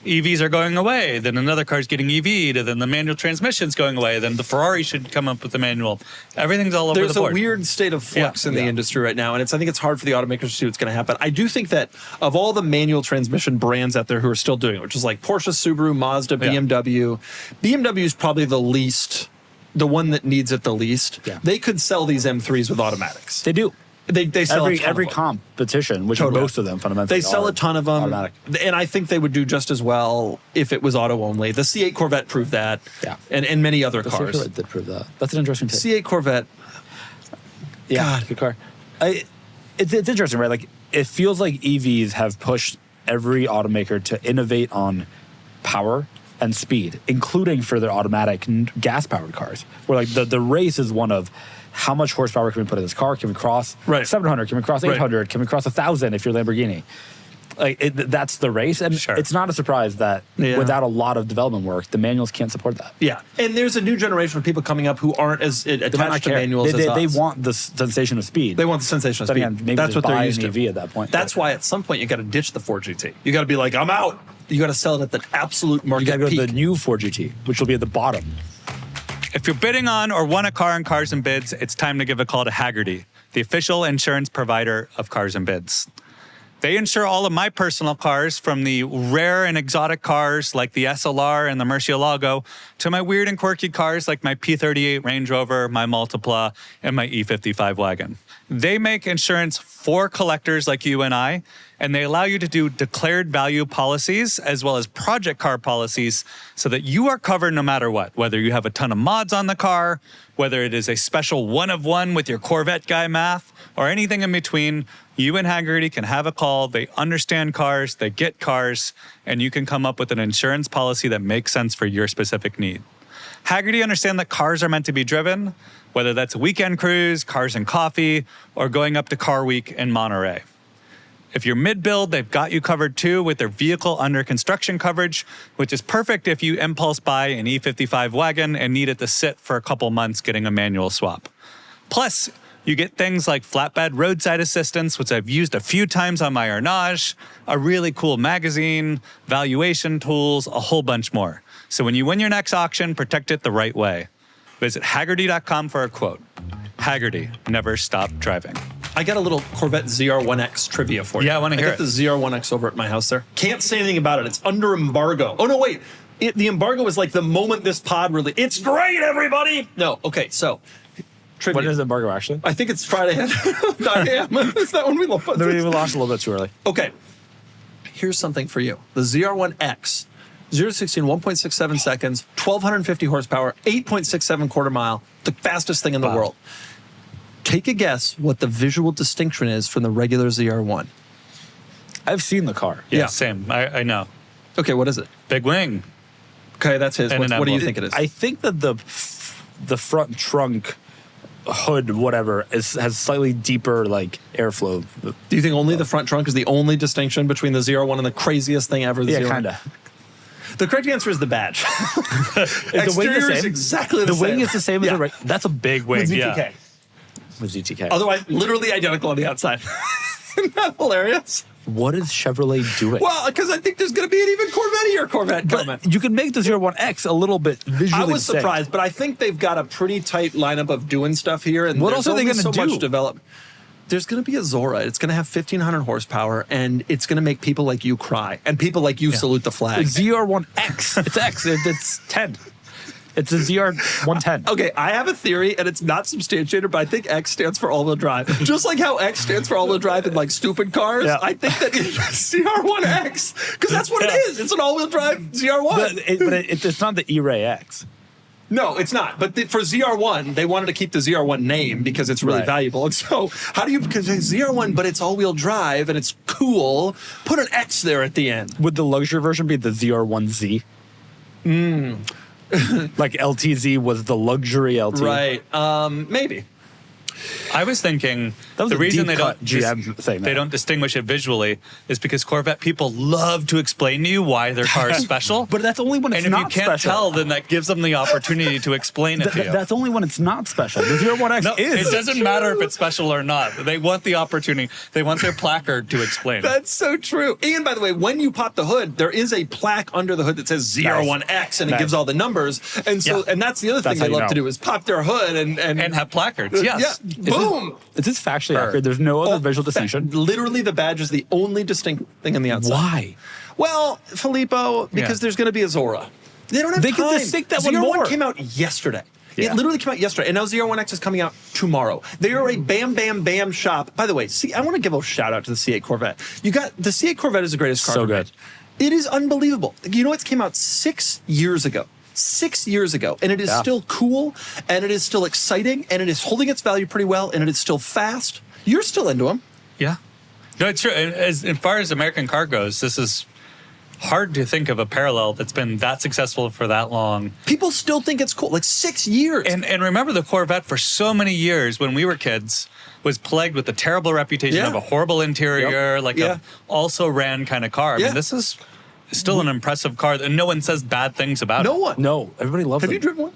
EVs are going away, then another car's getting EV'd, and then the manual transmission's going away, then the Ferrari should come up with the manual. Everything's all over There's the board. a weird state of flux in the industry right now, and I think it's hard for the automakers to see what's going to happen. I do think that of all the manual transmission brands out there who are still doing it, which is like Porsche, Subaru, Mazda, BMW, BMW is probably the one that needs it the least. Yeah. They could sell these M3s with automatics. They do. They sell a ton every of them. competition, which Totally. most of them fundamentally They sell are a ton of them, automatic. and I think they would do just as well if it was auto only. The C8 Corvette proved that, Yeah. and many other The cars. Corvette did prove that. That's an interesting take. C8 Corvette, Yeah, God. good car. It's interesting, right? Like, it feels like EVs have pushed every automaker to innovate on power and speed, including for their automatic gas-powered cars. Where like the race is one of how much horsepower can we put in this car? Can we cross 700? Can we cross 800? Can we cross 1,000 if you're Lamborghini? That's the race. And Sure. it's not a surprise that without a lot of development work, the manuals can't support that. Yeah. And there's a new generation of people coming up who aren't as attached to manuals as us. They want the sensation of speed. They want the sensation of But speed. again, maybe That's just what they're buy used an to. EV at that point. That's why at some point you got to ditch the 4GT. You got to be like, I'm out. You got to sell it at the absolute market You got to go peak. to the new 4GT, which will be at the bottom. If you're bidding on or want a car on Cars and Bids, it's time to give a call to Hagerty, the official insurance provider of Cars and Bids. They insure all of my personal cars, from the rare and exotic cars like the SLR and the Murcielago to my weird and quirky cars like my P38 Range Rover, my Multipla, and my E55 Wagon. They make insurance for collectors like you and I, and they allow you to do declared value policies as well as project car policies so that you are covered no matter what, whether you have a ton of mods on the car, whether it is a special one of one with your Corvette guy math, or anything in between. You and Hagerty can have a call. They understand cars, they get cars, and you can come up with an insurance policy that makes sense for your specific need. Hagerty understand that cars are meant to be driven, whether that's a weekend cruise, cars and coffee, or going up to Car Week in Monterey. If you're mid-build, they've got you covered too with their vehicle under construction coverage, which is perfect if you impulse buy an E55 Wagon and need it to sit for a couple months getting a manual swap. Plus, you get things like flatbed roadside assistance, which I've used a few times on my Arnage, a really cool magazine, valuation tools, a whole bunch more. So when you win your next auction, protect it the right way. Visit Hagerty.com for a quote. Hagerty, never stop driving. I got a little Corvette ZR1X trivia for you. Yeah, I wanna hear I got it. the ZR1X over at my house there. Can't say anything about it. It's under embargo. Oh, no, wait. The embargo was like the moment this pod really... It's great, everybody! No, okay, so... Trivia. When is embargo actually? I think it's Friday at 9 a.m. Is that when we lost? No, we launched a little bit too early. Okay. Here's something for you. The ZR1X, 0 to 60 in 1.67 seconds, 1,250 horsepower, 8.67 quarter mile, the fastest thing in the world. Take a guess what the visual distinction is from the regular ZR1. I've seen the car. Yeah, Yeah. same. I know. Okay, what is it? Big wing. Okay, that's his. And What an do you emblem. think it is? I think that the front trunk hood, whatever, has slightly deeper like airflow. Do you think only the front trunk is the only distinction between the ZR1 and the craziest thing ever? The Yeah, ZR1? kind of. The correct answer is the badge. Is the wing the Exterior is same? exactly The the same. wing is the same as Yeah. the that's a big wing. With Yeah. ZTK. With ZTK. Otherwise, literally identical on the outside. Isn't that hilarious? What is Chevrolet doing? Well, because I think there's going to be an even Corvette-ier Corvette coming. But you can make the 01X a little bit visually I was distinct. surprised, but I think they've got a pretty tight lineup of doing stuff here. And What there's else are they only gonna so do? much development. There's going to be a Zora. It's going to have 1,500 horsepower, and it's going to make people like you cry, and people like you salute the flag. ZR1X. It's X. It's 10. It's a ZR110. Okay, I have a theory, and it's not substantiated, but I think X stands for all-wheel drive. Just like how X stands for all-wheel drive in like stupid cars, Yeah. I think that it's ZR1X, because that's what it is. It's an all-wheel drive ZR1. But it's not the E-Ray X. No, it's not. But for ZR1, they wanted to keep the ZR1 name because it's really Right. valuable. And so, how do you, because it's ZR1, but it's all-wheel drive and it's cool, put an X there at the end. Would the luxury version be the ZR1Z? Like LTZ was the luxury LT. Right. Maybe. I was thinking That was the a reason they deep don't cut GM thing, they man. don't distinguish it visually is because Corvette people love to explain to you why their car is special. But that's only when it's and if not you can't special. tell, then that gives them the opportunity to explain it to you. That's only when it's not special. The 01X No, is. it doesn't matter if it's special or not. They want the opportunity. They want their placard to explain it. That's so true. And by the way, when you pop the hood, there is a plaque under the hood that says ZR1X, and it Nice. gives all the numbers. And so, Yeah. and that's the other thing That's they how you love to know. do is pop their hood and And have placards, yes. Yeah, boom. Is this factually accurate? There's no other visual distinction. Literally, the badge is the only distinct thing on the outside. Why? Well, Filippo, because Yeah. there's going to be a Zora. They don't have They time. can distinct that one ZR1 more. came out yesterday. Yeah. It literally came out yesterday, and now ZR1X is coming out tomorrow. They are a bam, bam, bam shop. By the way, see, I want to give a shout out to the C8 Corvette. You got the C8 Corvette is the greatest car. So ever good. made. It is unbelievable. You know, it came out 6 years ago. 6 years ago, and it is Yeah. still cool, and it is still exciting, and it is holding its value pretty well, and it is still fast. You're still into them. Yeah. No, it's true. And as far as American car goes, this is hard to think of a parallel that's been that successful for that long. People still think it's cool. Like 6 years. And remember the Corvette for so many years when we were kids, was plagued with a terrible reputation of a horrible interior, a also ran kind of car. I mean, this is still an impressive car, and no one says bad things about it. No one. No, everybody loves Have them. you driven one?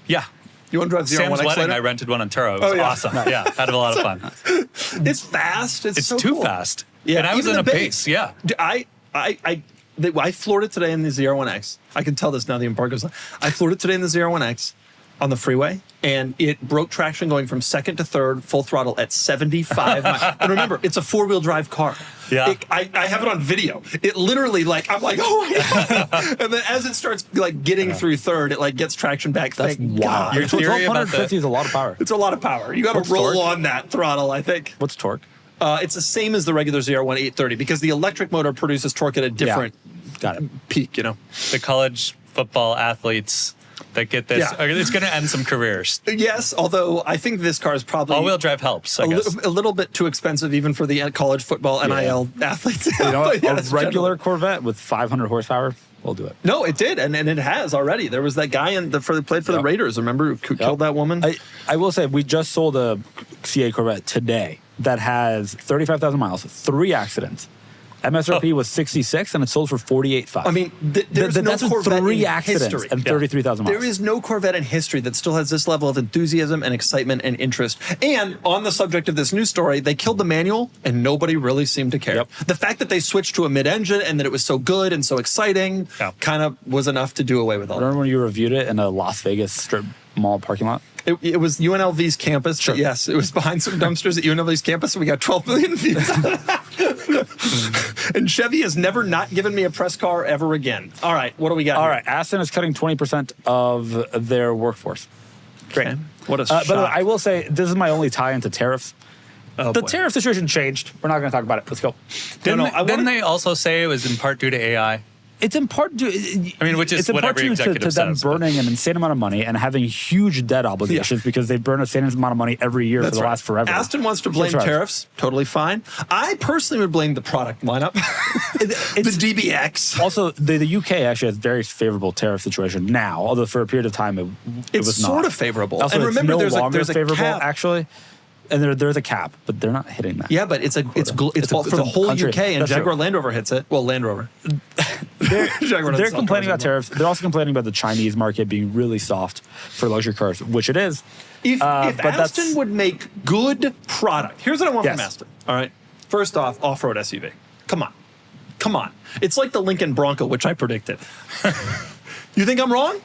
Yeah. You want to drive ZR1X Sam's wedding, later? I rented one on Turo. It was awesome. Yeah, had a lot of fun. It's fast. It's so too cool. fast. Yeah, And I was even in a the pace. Yeah. I floored it today in the ZR1X. I can tell this now the embargo's on. I floored it today in the ZR1X on the freeway, and it broke traction going from second to third, full throttle at 75 miles. And remember, it's a four-wheel drive car. Yeah. I have it on video. It literally, I'm like, oh my God. And then as it starts getting through third, it gets traction back. That's Thank wild. God. Your theory about 1250 is a lot of power. It's a lot of power. You got to What's roll torque? on that throttle, I think. What's torque? It's the same as the regular ZR1 830 because the electric motor produces torque at a different Got it. peak, The college football athletes that get this, it's going to end some careers. Yes, although I think this car is probably All-wheel drive helps, I guess. a little bit too expensive even for the college football NIL athletes. You know what? But yes, A regular generally. Corvette with 500 horsepower, we'll do it. No, it did, and it has already. There was that guy played for the Raiders. Remember who killed that woman? I will say we just sold a CA Corvette today that has 35,000 miles, 3 accidents. MSRP was 66 and it sold for 48.5. I mean, there's no that's with Corvette 3 in accidents history. and 33,000 miles. There is no Corvette in history that still has this level of enthusiasm and excitement and interest. And on the subject of this news story, they killed the manual and nobody really seemed to care. Yep. The fact that they switched to a mid-engine and that it was so good and so exciting kind of was enough to do away with all that. Remember when you reviewed it in a Las Vegas strip mall parking lot? It was UNLV's campus. Sure. Yes, it was behind some dumpsters at UNLV's campus, and we got 12 million views out of that. And Chevy has never not given me a press car ever again. All right, what do we got All here? right, Aston is cutting 20% of their workforce. Great. Okay. What a By the way, shock. I will say this is my only tie into tariffs. Oh, The boy. tariff situation changed. We're not going to talk about it. Let's go. Didn't they also say it was in part due to AI? It's in part due. I mean, which is it's in what part every due executive to them says, but- burning an insane amount of money and having huge debt obligations because they burn a insane amount of money every year for the last forever. Aston wants to blame That's right. tariffs. Totally fine. I personally would blame the product lineup. The DBX. Also, the UK actually has a very favorable tariff situation now, although for a period of time it It's was not. sort of favorable. Also, And it's remember, no there's longer a favorable cap. actually, and there's a cap, but they're not hitting that. Yeah, but it's for the whole country. UK, and That's Jaguar true. Land Rover hits it. Well, Land Rover. They're Jaguar doesn't sell complaining cars about tariffs. They're also complaining about the Chinese market being really soft for luxury cars, which it is. If but that's- Aston would make good product, here's what I want from Yes. Aston. All right. First off, off-road SUV. Come on. It's like the Lincoln Bronco, which I predicted. You think I'm wrong?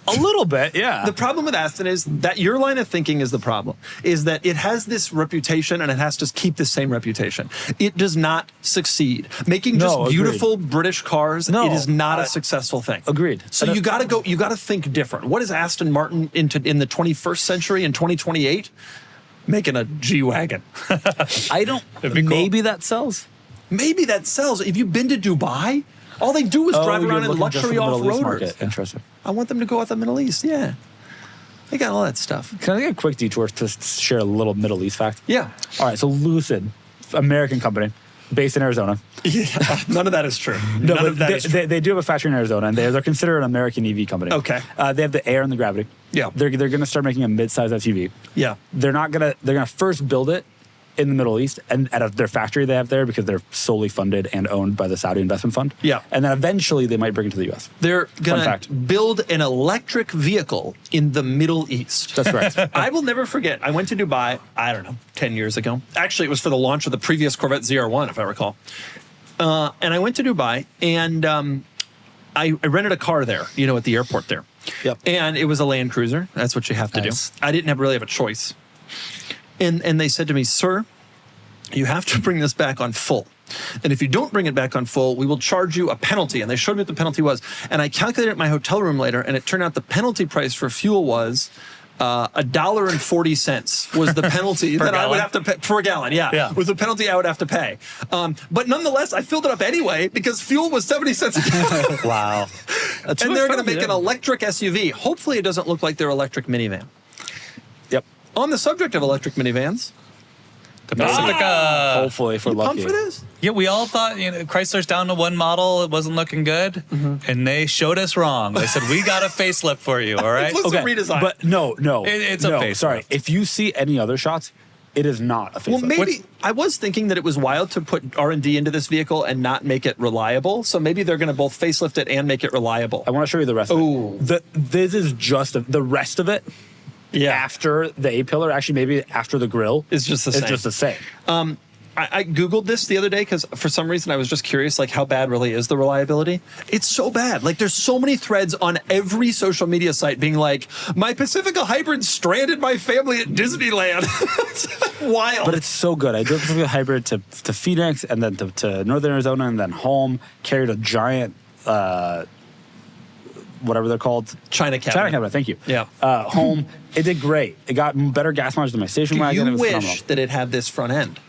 A little bit, yeah. The problem with Aston is that your line of thinking is the problem, is that it has this reputation and it has to keep the same reputation. It does not succeed. Making just No, agreed. beautiful British cars, No, it is not a successful thing. Agreed. So you got to think different. What is Aston Martin in the 21st century in 2028? Making a G-Wagon. I don't. be cool. Maybe that sells. Maybe that sells. Have you been to Dubai? All they do is drive you're around in looking just luxury for the Middle East off-roaders. market. Interesting. I want them to go out the Middle East, yeah. They got all that stuff. Can I get a quick detour to share a little Middle East fact? Yeah. All right, so Lucid, American company, based in Arizona. Yeah. None of that is true. No, None but of that is true. they do have a factory in Arizona, and they're considered an American EV company. Okay. They have the Air and the Gravity. Yeah. They're going to start making a mid-size SUV. Yeah. They're going to first build it in the Middle East and at their factory they have there because they're solely funded and owned by the Saudi investment fund. Yeah. And then eventually they might bring it to the US. They're going fact. to build an electric vehicle in the Middle East. That's correct. I will never forget. I went to Dubai, I don't know, 10 years ago. Actually, it was for the launch of the previous Corvette ZR1, if I recall. And I went to Dubai, and I rented a car there, at the airport there. Yep. And it was a Land Cruiser. That's what you have to Nice. do. I didn't really have a choice. And they said to me, sir, you have to bring this back on full. And if you don't bring it back on full, we will charge you a penalty. And they showed me what the penalty was. And I calculated it at my hotel room later, and it turned out the penalty price for fuel was $1.40 was the penalty that I would gallon? have to pay for a gallon. Yeah, was the penalty I would have to pay. But nonetheless, I filled it up anyway because fuel was 70 cents a gallon. Wow. And they're going to make an electric SUV. Hopefully, it doesn't look like their electric minivan. Yep. On the subject of electric minivans, The Pacifica. Hopefully, if we're lucky. Pumped for this? Yeah, we all thought Chrysler's down to one model. It wasn't looking good. And they showed us wrong. They said, we got a facelift for you, all right? Looks a redesign. But no. It's a facelift. Sorry. If you see any other shots, it is not a facelift. Well, maybe I was thinking that it was wild to put R&D into this vehicle and not make it reliable. So maybe they're going to both facelift it and make it reliable. I want to show you the rest of it. This is just the rest of it. Yeah. After the A-pillar, actually maybe after the grill. It's just the same. It's just the same. I Googled this the other day because for some reason I was just curious, like how bad really is the reliability? It's so bad. Like there's so many threads on every social media site being like, my Pacifica Hybrid stranded my family at Disneyland. It's wild. But it's so good. I drove the Pacifica Hybrid to Phoenix and then to Northern Arizona and then home. Carried a giant, whatever they're called. China cabinet. Thank you. Yeah. Home. It did great. It got better gas mileage than my station wagon. You It was wish phenomenal. that it had this front end.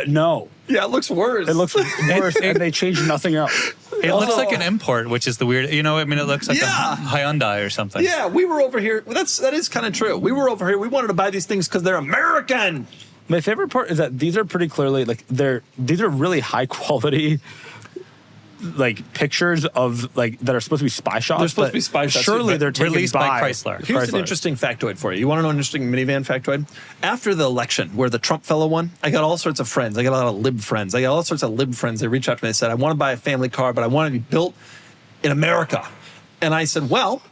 No. Yeah, it looks worse. It looks worse, and they changed nothing else. It looks like an import, which is the weird. It looks like a Hyundai or something. Yeah, we were over here. That is kind of true. We were over here. We wanted to buy these things because they're American. My favorite part is that these are pretty clearly these are really high quality pictures of that are supposed to be spy shots. They're supposed to be spy shots. Surely they're taken released by Chrysler. Here's an interesting factoid for you. You want to know an interesting minivan factoid? After the election, where the Trump fellow won, I got all sorts of friends. I got a lot of lib friends. I got all sorts of lib friends. They reached out to me. They said, I want to buy a family car, but I want it to be built in America. And I said, well,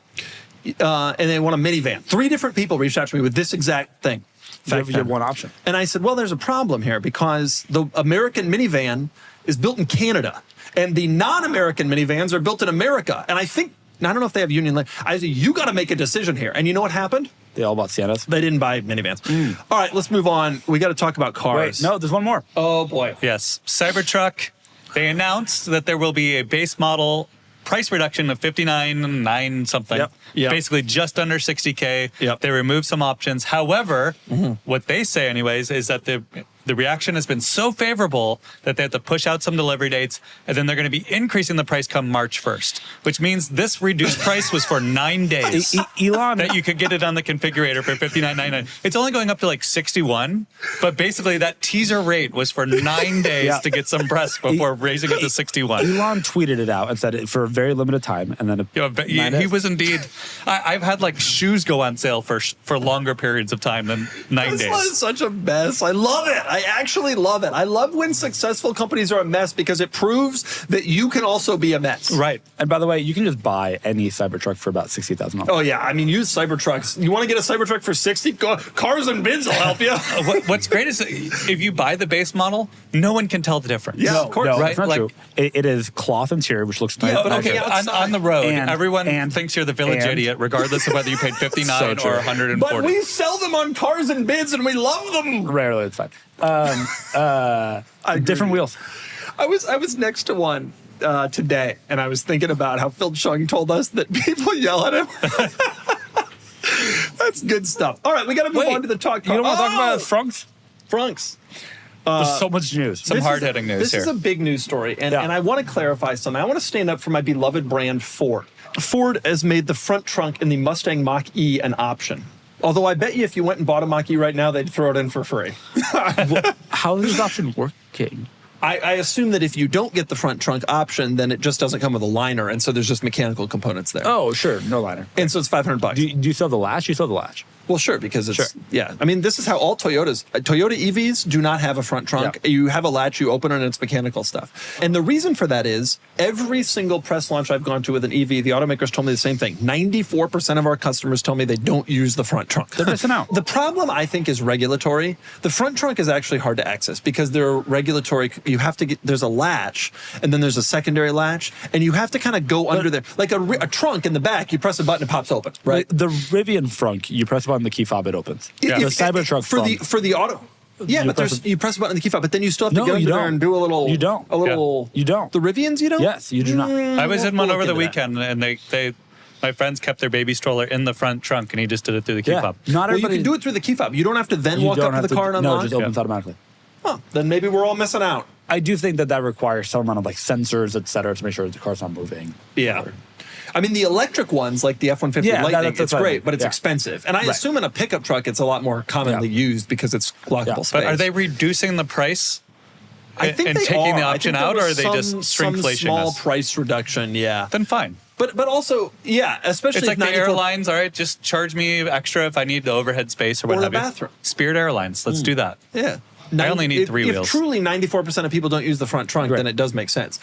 and they want a minivan. 3 different people reached out to me with this exact thing. You have one option. And I said, well, there's a problem here because the American minivan is built in Canada. And the non-American minivans are built in America. And I don't know if they have union. I said, you got to make a decision here. And you know what happened? They all bought Siennas. They didn't buy minivans. All right, let's move on. We got to talk about cars. Wait, no, there's one more. Oh, boy. Yes. Cybertruck, they announced that there will be a base model price reduction of $59,900 something. Yep. Basically just under $60K. Yep. They removed some options. However, what they say anyways is that the reaction has been so favorable that they have to push out some delivery dates, and then they're going to be increasing the price come March 1st, which means this reduced price was for 9 days. Elon, that you could get it on the configurator for $59,900. It's only going up to like 61, but basically that teaser rate was for 9 days to get some press before raising it to 61. Elon tweeted it out and said it for a very limited time, and then he was indeed. I've had shoes go on sale for longer periods of time than 9 This days. was such a mess. I love it. I actually love it. I love when successful companies are a mess because it proves that you can also be a mess. Right. And by the way, you can just buy any Cybertruck for about $60,000. Oh, yeah. I mean, use Cybertrucks. You want to get a Cybertruck for 60? Cars and Bids will help you. What's great is that if you buy the base model, no one can tell the difference. Yeah, of course. No, Right? it's not true. It is cloth interior, which looks nice. Yeah, but Okay, outside. on the road, And- everyone and- thinks you're the village and- idiot, regardless of whether you paid $59 So true. or $140. But we sell them on Cars and Bids and we love them. Rarely, it's fine. Different wheels. I was next to one today, and I was thinking about how Phil Chung told us that people yell at him. That's good stuff. All right, we got to move on to the talk. You don't want to talk about Frunks? Frunks. There's so much news. Some hard-hitting news here. This is a big news story, and I want to clarify something. I want to stand up for my beloved brand, Ford. Ford has made the front trunk in the Mustang Mach-E an option. Although I bet you if you went and bought a Mach-E right now, they'd throw it in for free. How is this option working? I assume that if you don't get the front trunk option, then it just doesn't come with a liner, and so there's just mechanical components there. Oh, sure. No liner. And so it's $500. Do you sell the latch? You sell the latch. Well, sure, because it's, yeah. I mean, this is how all Toyota EVs do not have a front trunk. Yeah. You have a latch, you open it, and it's mechanical stuff. And the reason for that is every single press launch I've gone to with an EV, the automakers told me the same thing. 94% of our customers tell me they don't use the front trunk. They're missing out. The problem, I think, is regulatory. The front trunk is actually hard to access because there are regulatory, you have to get, there's a latch, and then there's a secondary latch, and you have to kind of go under there. Like a trunk in the back, you press a button, it pops open, right? The Rivian Frunk, you press a button, the key fob, it opens. Yeah. The Cybertruck for the auto. Yeah, but you press a button on the key fob, but then you still have to get under there and do a little. You don't. A little. You don't. The Rivians, you don't. Yes, you do not. I was in one over the look into weekend, and they my friends kept their baby stroller in the front trunk, and he just did it through the key fob. Not Well, you everybody. can do it through the key fob. You don't have to then walk up to the car and unlock. No, it just opens automatically. Huh, then maybe we're all missing out. I do think that requires some amount of sensors, et cetera, to make sure the car's not moving. Yeah. I mean, the electric ones, like the F-150 Yeah, Lightning, that's it's what I great, mean. but it's Yeah. expensive. And I Right. assume in a pickup truck, it's a lot more commonly used because it's lockable Yeah. space. But are they reducing the price? I think and they taking the are. I option think there out, or was are they just some shrinkflationing small us? price reduction? Yeah, Then fine. but also especially It's like if the 94 airlines, all right, just charge me extra if I need the overhead space or what Or the have you. bathroom. Spirit Airlines, let's do that. Yeah. I only need If- three if wheels. truly 94% of people don't use the front trunk, then it does make sense.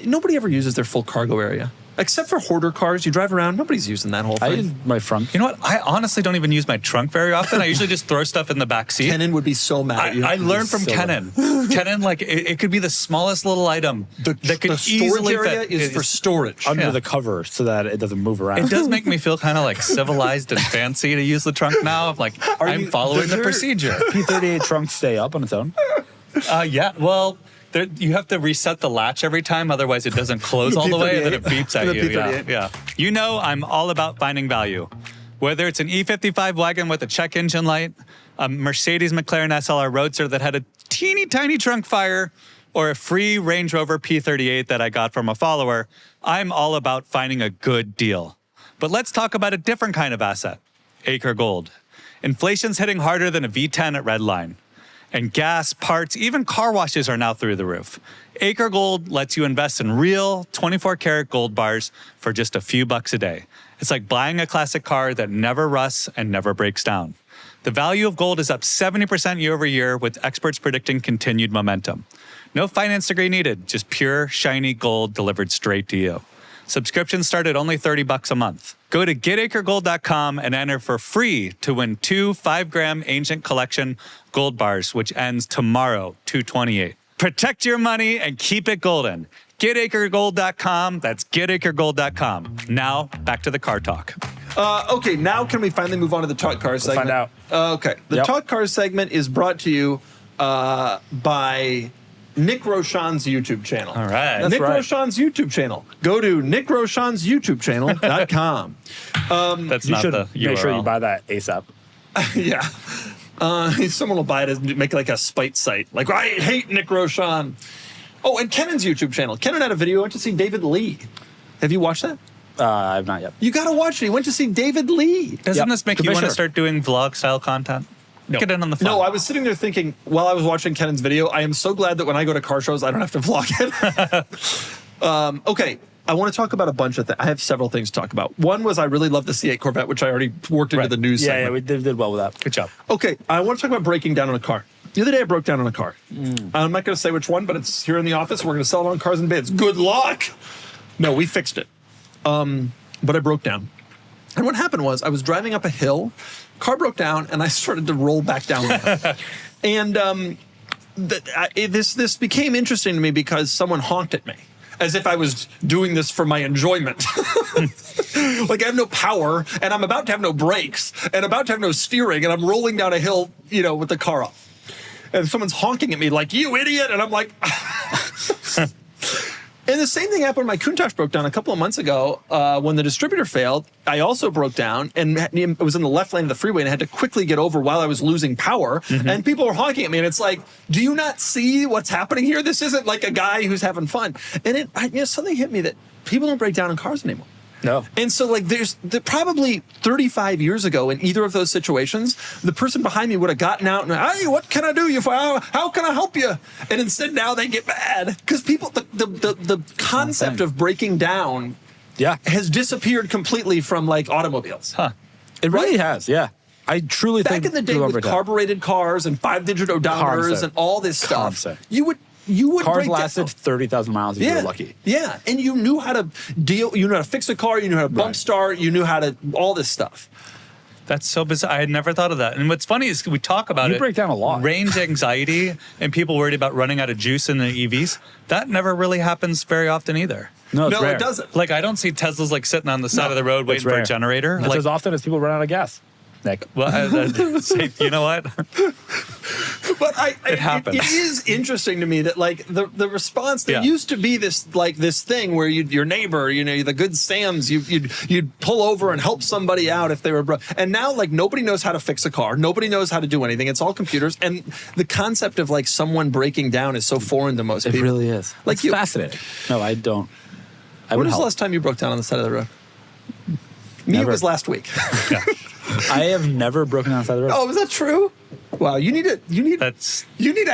Nobody ever uses their full cargo area. Except for hoarder cars, you drive around, nobody's using that whole I thing. use my Frunk. You know what? I honestly don't even use my trunk very often. I usually just throw stuff in the back seat. Kenan would be so mad at you. I learned from so Kenan. Kenan, like, it could be the smallest little item that could the storage easily area fit. is for storage. Under Yeah. the cover so that it doesn't move around. It does make me feel kind of like civilized and fancy to use the trunk now. I'm like, I'm you- following does the your- procedure. P38 trunk stay up on its own. Yeah, well, you have to reset the latch every time, otherwise it doesn't close all the way, and then it beeps at The you. Yeah, P38. yeah. You know, I'm all about finding value. Whether it's an E55 wagon with a check engine light, a Mercedes McLaren SLR Roadster that had a teeny tiny trunk fire, or a free Range Rover P38 that I got from a follower, I'm all about finding a good deal. But let's talk about a different kind of asset, Acre Gold. Inflation's hitting harder than a V10 at Redline. And gas, parts, even car washes are now through the roof. Acre Gold lets you invest in real 24-karat gold bars for just a few bucks a day. It's like buying a classic car that never rusts and never breaks down. The value of gold is up 70% year over year, with experts predicting continued momentum. No finance degree needed, just pure, shiny gold delivered straight to you. Subscriptions start at only $30 a month. Go to getacregold.com and enter for free to win 2 5-gram Ancient Collection gold bars, which ends tomorrow, 2/28. Protect your money and keep it golden. Getacregold.com. That's getacregold.com. Now, back to the car talk. Okay, now can we finally move on to the Talk Cars segment? find out. Okay, the Yep. Talk Cars segment is brought to you by Nick Roshan's YouTube channel. All right. That's Nick right. Roshan's YouTube channel. Go to nickroshan's.com. That's You not should the URL. make sure you buy that ASAP. Yeah. Someone will buy it and make like a spite site. Like, I hate Nick Roshan. Oh, and Kenan's YouTube channel. Kenan had a video. I went to see David Lee. Have you watched that? I have not yet. You got to watch it. He went to see David Lee. Doesn't Yep. this make you want to Commissioner. start doing vlog-style content? Get in on the fun. No, I was sitting there thinking while I was watching Kenan's video, I am so glad that when I go to car shows, I don't have to vlog it. Okay, I want to talk about a bunch of things. I have several things to talk about. One was I really love the C8 Corvette, which I already worked into the news Yeah, segment. we did well with that. Good job. Okay, I want to talk about breaking down on a car. The other day I broke down on a car. I'm not going to say which one, but it's here in the office. We're going to sell it on Cars and Bids. Good luck. No, we fixed it. But I broke down. And what happened was I was driving up a hill, car broke down, and I started to roll back down. And this became interesting to me because someone honked at me, as if I was doing this for my enjoyment. Like I have no power, and I'm about to have no brakes, and about to have no steering, and I'm rolling down a hill, with the car off. And someone's honking at me like, "You idiot!" And I'm like, And the same thing happened when my Countach broke down a couple of months ago when the distributor failed. I also broke down and it was in the left lane of the freeway and I had to quickly get over while I was losing power. And people were honking at me and it's like, do you not see what's happening here? This isn't like a guy who's having fun. And something hit me that people don't break down in cars anymore. No. And so, like, probably 35 years ago in either of those situations, the person behind me would have gotten out and, "Hey, what can I do? How can I help you?" And instead, now they get mad because people, the concept of breaking down, has disappeared completely from like automobiles. Huh. It really has, yeah. I truly think Back in the day people with break down. carbureted cars and 5-digit odometers Constant. and all this stuff, Constant. you would Cars break lasted down. 30,000 miles if you were lucky. Yeah, and you knew how to deal. You knew how to fix a car. You knew how to bump start. You knew how to all this stuff. That's so bizarre. I had never thought of that. And what's funny is we talk about You it. break down a lot. Range anxiety and people worried about running out of juice in the EVs. That never really happens very often either. No, it's No, rare. it doesn't. Like I don't see Teslas like sitting on the side of the road waiting It's for a rare. generator. That's Like, as often as people run out of gas. Nick. well, say, you know what? But It happens. It is interesting to me that like the response there Yeah. used to be this thing where your neighbor, the good Sam's, you'd pull over and help somebody out if they were broke. And now like nobody knows how to fix a car. Nobody knows how to do anything. It's all computers. And the concept of like someone breaking down is so foreign to most It people. really is. Like It's you. fascinating. No, I don't. When was the help. last time you broke down on the side of the road? Me, Never. it was last week. I have never broken down the side of the road. Oh, is that true? Wow, you need a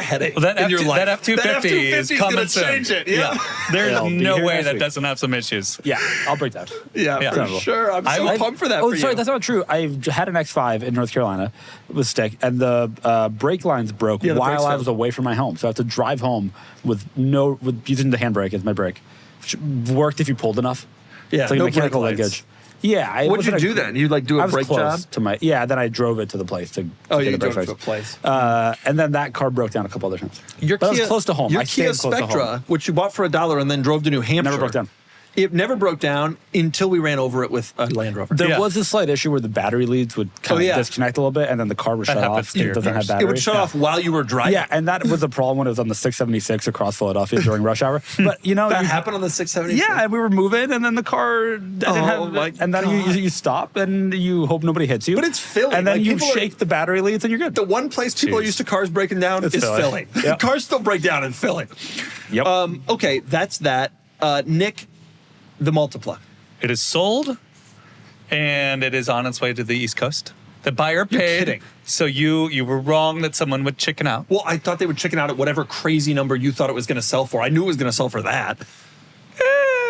headache That in your life. That F-250 is gonna coming soon. change it. Yeah. There's It'll be no here way next that week. doesn't have some issues. Yeah, I'll break down. Yeah, for Terrible. sure. I'm so pumped for that Oh, for sorry, you. that's not true. I had an X5 in North Carolina with stick, and the brake lines broke Yeah, the brakes while I failed. was away from my home. So I have to drive home with using the handbrake as my brake. Which worked if you pulled enough. Yeah, It's like no a mechanical brake lights. linkage. Yeah. What'd you do then? You like do I a was brake close job? to my then I drove it to the place to Oh, get you the brake drove to a fixed. place. And then that car broke down a couple other times. Your but I Kia, was close to home. Your I Kia stayed close to home. Spectra, which you bought for $1 and then drove to New Hampshire, Never broke down. It never broke down until we ran over it with a Land Rover. There Yeah. was a slight issue where the battery leads would kind of disconnect a little bit, and then the car would shut happens off. to your It doesn't have cars. battery. It would shut off while you were driving. Yeah, and that was a problem when it was on the 676 across Philadelphia during rush hour. But you know, That you- happened on the 676. yeah, and we were moving, and then the car didn't my and then you stop and you hope nobody hits you. But it's Philly. and then Like, you people are- shake the battery leads, and you're good. The one place people are used to cars breaking down is Philly. Philly. Yep. Cars still break down in Philly. Yep. Okay, that's that. Nick, the Multipla. It is sold, and it is on its way to the East Coast. The buyer paid, kidding. so you were wrong that someone would chicken out. Well, I thought they would chicken out at whatever crazy number you thought it was going to sell for. I knew it was going to sell for that.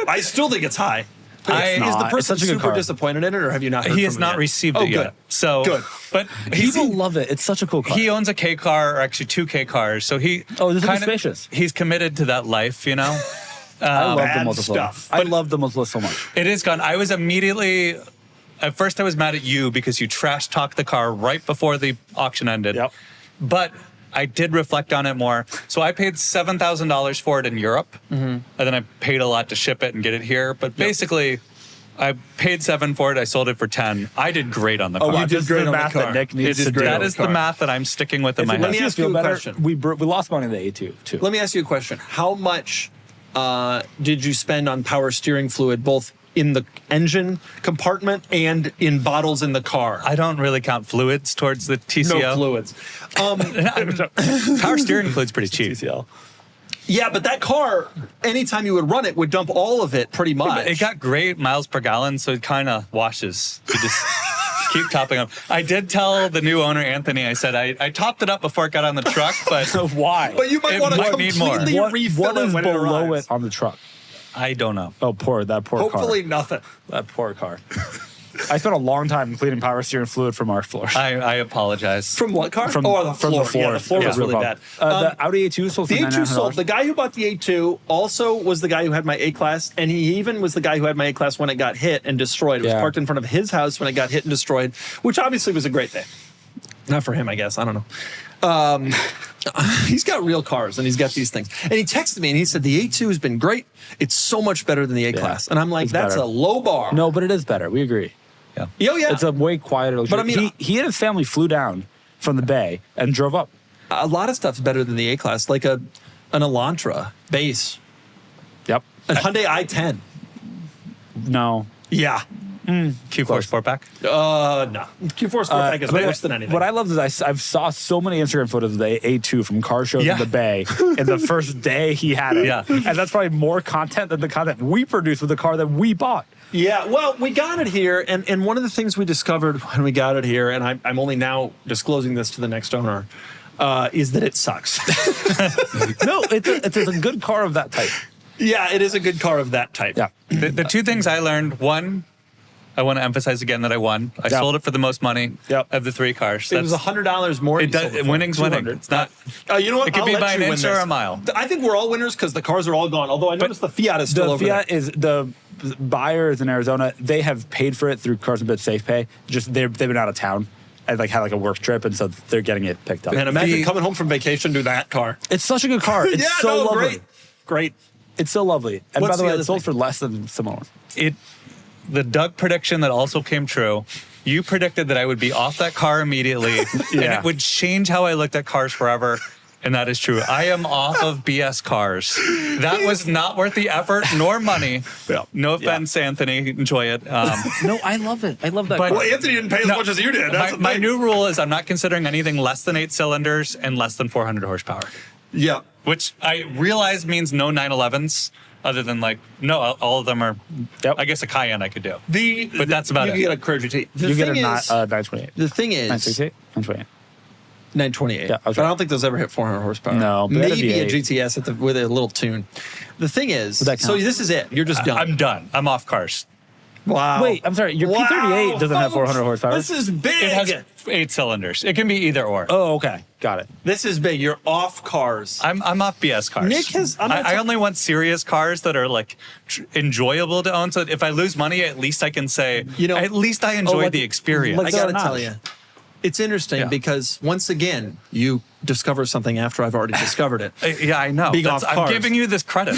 I still think it's high. Is the not. It's person such a good super car. disappointed in it, or have you not heard He from has him not yet? received Oh, it yet. good. So Good. But People love it. It's such a cool car. he owns a K car, or actually two K cars. So he Oh, this is kind of- spacious. He's committed to that life, you know. I love the bad Multipla. stuff. I love the Multipla so much. It is gone. I was immediately. At first, I was mad at you because you trash talked the car right before the auction ended. Yep. But I did reflect on it more. So I paid $7,000 for it in Europe, and then I paid a lot to ship it and get it here. But basically, I paid $7 for it. I sold it for $10. I did great on the car. wow. You did This is great the on the math car. that Nick needs You to did do. great on That the is the car. math that I'm sticking with in my If it head. me makes ask you you feel a better, question. we lost money in the A2 too. Let me ask you a question. How much did you spend on power steering fluid, both in the engine compartment and in bottles in the car? I don't really count fluids towards the TCO. No fluids. Power steering fluid's pretty cheap. TCL. Yeah, but that car, anytime you would run it, would dump all of it pretty much. It got great miles per gallon, so it kind of washes. You just keep topping up. I did tell the new owner, Anthony, I said I topped it up before it got on the truck, but Why? But you might It want to might need more. completely refill what it is when it below arrives. it on the truck? I don't know. Oh, that poor car. Hopefully nothing. That poor car. I spent a long time cleaning power steering fluid from our floor. I apologize. From what car? From- oh, the from floor. the floor. Yeah, the floor Yeah. was really bad. The Audi A2 sold for The A2 sold. $9,900. The guy who bought the A2 also was the guy who had my A-Class, and he even was the guy who had my A-Class when it got hit and destroyed. It was Yeah. parked in front of his house when it got hit and destroyed, which obviously was a great day. Not for him, I guess. I don't know. He's got real cars, and he's got these things. And he texted me, and he said, the A2 has been great. It's so much better than the A-Class. And I'm like, it's that's better. a low bar. No, but it is better. We agree. Yeah. Oh, yeah. It's a way quieter. But I mean, he and his family flew down from the Bay and drove up. a lot of stuff's better than the A-Class, like an Elantra base, Yep. a Hyundai i10. No. Yeah. Q4 Sportback. No. Q4 Sportback is But worse than anything. What I love is I've saw so many Instagram photos of the A2 from car shows Yeah. in the Bay in the first day he had it. Yeah. And that's probably more content than the content we produced with the car that we bought. Yeah, well, we got it here, and one of the things we discovered when we got it here, and I'm only now disclosing this to the next owner, is that it sucks. No, it's a good car of that type. Yeah, it is a good car of that type. Yeah. The two things I learned, one, I want to emphasize again that I won. I Yep. sold it for the most money Yep. of the three cars. It was $100 more. It does, winning's winning. It's not. You know what? It could I'll be let by an you win inch or this. a mile. I think we're all winners because the cars are all gone. Although I noticed the Fiat is still The over Fiat there. is the buyers in Arizona. They have paid for it through Cars and Bits Safe Pay. Just they've been out of town and had a work trip, and so they're getting it picked up. Man, imagine The- coming home from vacation to that car. It's such a good car. It's yeah, so no, lovely. Great. It's so lovely. And What's by the the way, other it sold thing? for less than similar ones. The Doug prediction that also came true. You predicted that I would be off that car immediately, and Yeah. it would change how I looked at cars forever. And that is true. I am off of BS cars. That was not worth the effort nor money. Yeah. No offense, Anthony. Enjoy it. No, I love it. I love that But- car. Well, Anthony didn't pay as much as you did. That's my new rule is I'm not considering anything less than 8 cylinders and less than 400 horsepower, Yeah. which I realize means no 911s. other than like, no, all of them are, Yep. I guess a Cayenne I could do. But that's about you it. You get a Courage GT. You get a 928. The thing is, 968? 928. 928. Yeah, but I don't think those ever hit 400 horsepower. No, but maybe a that'd be GTS with a little tune. The thing is, that so count? this is it. You're just done. I'm done. I'm off cars. Wow. Wait, I'm sorry. Your Wow, P38 doesn't have folks, 400 horsepower. This is big. It has 8 cylinders. It can be either or. Oh, okay. Got it. This is big. You're off cars. I'm off BS cars. Nick has- I only want serious cars that are like enjoyable to own. So if I lose money, at least I can say, at least I enjoy like- the experience. like I gotta they're tell not. you, it's interesting Yeah. because once again, you discover something after I've already discovered it. Yeah, I know. Being off I'm cars. giving you this credit.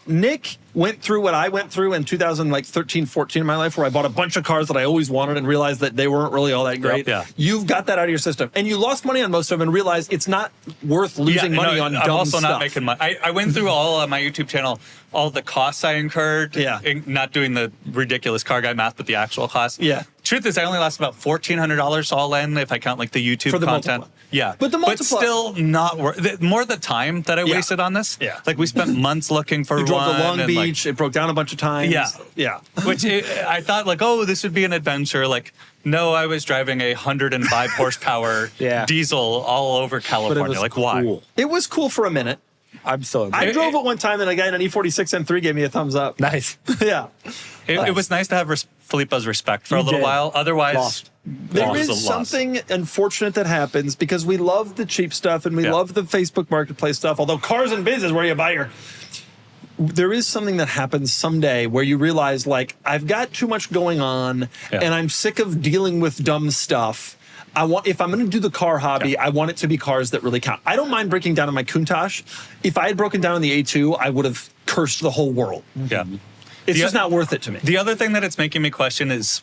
Nick went through what I went through in 2013, 14 in my life, where I bought a bunch of cars that I always wanted and realized that they weren't really all that great. Yeah. You've got that out of your system, and you lost money on most of them and realized it's not worth losing money on dumb I'm also stuff. not making money. I went through all on my YouTube channel, all the costs I incurred. Yeah. In not doing the ridiculous car guy math, but the actual cost. Yeah. Truth is, I only lost about $1,400 all in if I count like the YouTube For the content. Multipla. Yeah. But the But Multipla- still not worth more the time that I wasted on this. Yeah. Like we spent months looking for You drove one. to Long and, Beach. It broke down a bunch of times. Yeah. Yeah. Which I thought like, oh, this would be an adventure. Like, no, I was driving a 105 horsepower Yeah. diesel all over But it California. was Like, cool. why? It was cool for a minute. I'm so I It- drove it one time, and a guy in an E46 M3 gave me a thumbs up. nice. Yeah. It was nice to have Filippo's respect for a You little did. while. Otherwise, Lost. There loss is a loss. something unfortunate that happens because we love the cheap stuff and we Yeah. love the Facebook Marketplace stuff. Although Cars and Biz is where you buy your. There is something that happens someday where you realize, like, I've got too much going on, Yeah. and I'm sick of dealing with dumb stuff. If I'm going to do the car hobby, I want it to be cars that really count. I don't mind breaking down on my Countach. If I had broken down on the A2, I would have cursed the whole world. Yeah. It's The- just not worth it to me. The other thing that it's making me question is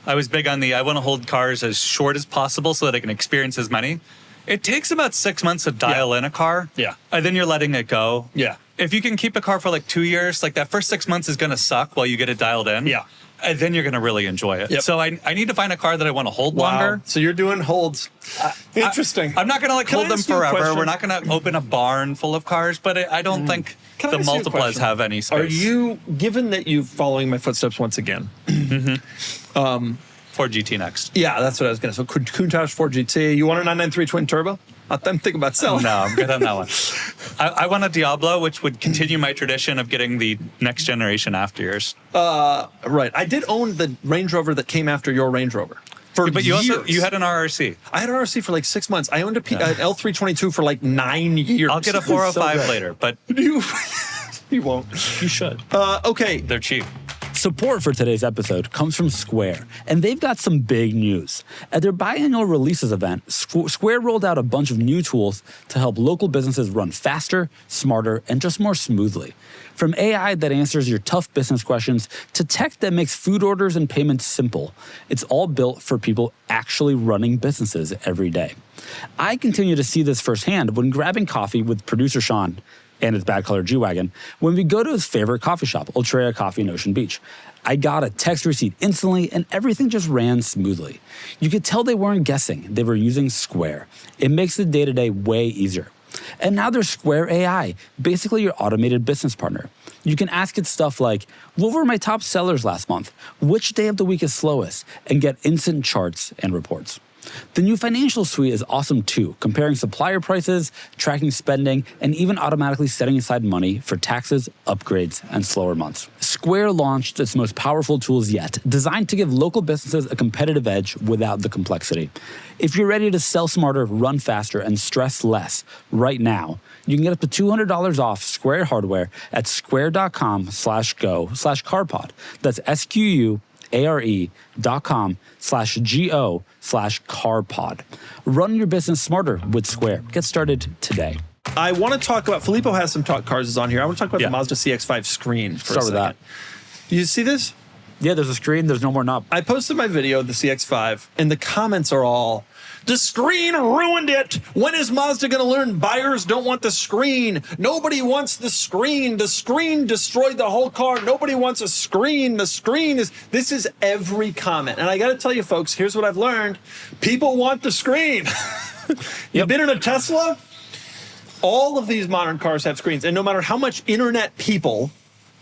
I was big on I want to hold cars as short as possible so that I can experience as many. It takes about 6 months to dial in a car. Yeah. And then you're letting it go. Yeah. If you can keep a car for like 2 years, like that first 6 months is going to suck while you get it dialed in. Yeah. And then you're going to really enjoy it. Yep. So I need to find a car that I want to hold longer. So you're doing holds. Interesting. I'm not going to like Can I hold them ask you a forever. question? We're not going to open a barn full of cars, but I don't think Can I the ask you a Multiplas question? have any space. Are you, given that you're following my footsteps once again? Ford GT next? Yeah, that's what I was going to say. So Countach 4GT. You want a 993 twin turbo? I'm thinking about selling. No, I'm good on that one. I want a Diablo, which would continue my tradition of getting the next generation after yours. Right. I did own the Range Rover that came after your Range Rover. For But you years. you had an RRC. I had an RC for like 6 months. I owned an L322 for like 9 years. I'll get a 405 later, but You, you won't. you should. Okay. They're cheap. Support for today's episode comes from Square, and they've got some big news. At their biannual releases event, Square rolled out a bunch of new tools to help local businesses run faster, smarter, and just more smoothly. From AI that answers your tough business questions to tech that makes food orders and payments simple, it's all built for people actually running businesses every day. I continue to see this firsthand when grabbing coffee with producer Sean and his bad color G-Wagon when we go to his favorite coffee shop, Ultrea Coffee in Ocean Beach. I got a text receipt instantly and everything just ran smoothly. You could tell they weren't guessing. They were using Square. It makes the day-to-day way easier. And now there's Square AI, basically your automated business partner. You can ask it stuff like, what were my top sellers last month? Which day of the week is slowest? And get instant charts and reports. The new financial suite is awesome too, comparing supplier prices, tracking spending, and even automatically setting aside money for taxes, upgrades, and slower months. Square launched its most powerful tools yet, designed to give local businesses a competitive edge without the complexity. If you're ready to sell smarter, run faster, and stress less right now, you can get up to $200 off Square hardware at square.com/go/carpod. That's SQUARE.com/GO/carpod. Run your business smarter with Square. Get started today. I want to talk about, Filippo has some talk cars on here. I want to talk about Yeah. the Mazda CX-5 screen for Start a with second. You see this? Yeah, there's a screen. There's no more knob. I posted my video of the CX-5, and the comments are all, the screen ruined it. When is Mazda going to learn buyers don't want the screen? Nobody wants the screen. The screen destroyed the whole car. Nobody wants a screen. The screen is... This is every comment. And I got to tell you, folks, here's what I've learned. People want the screen. You've been in a Tesla? All of these modern cars have screens, and no matter how much internet people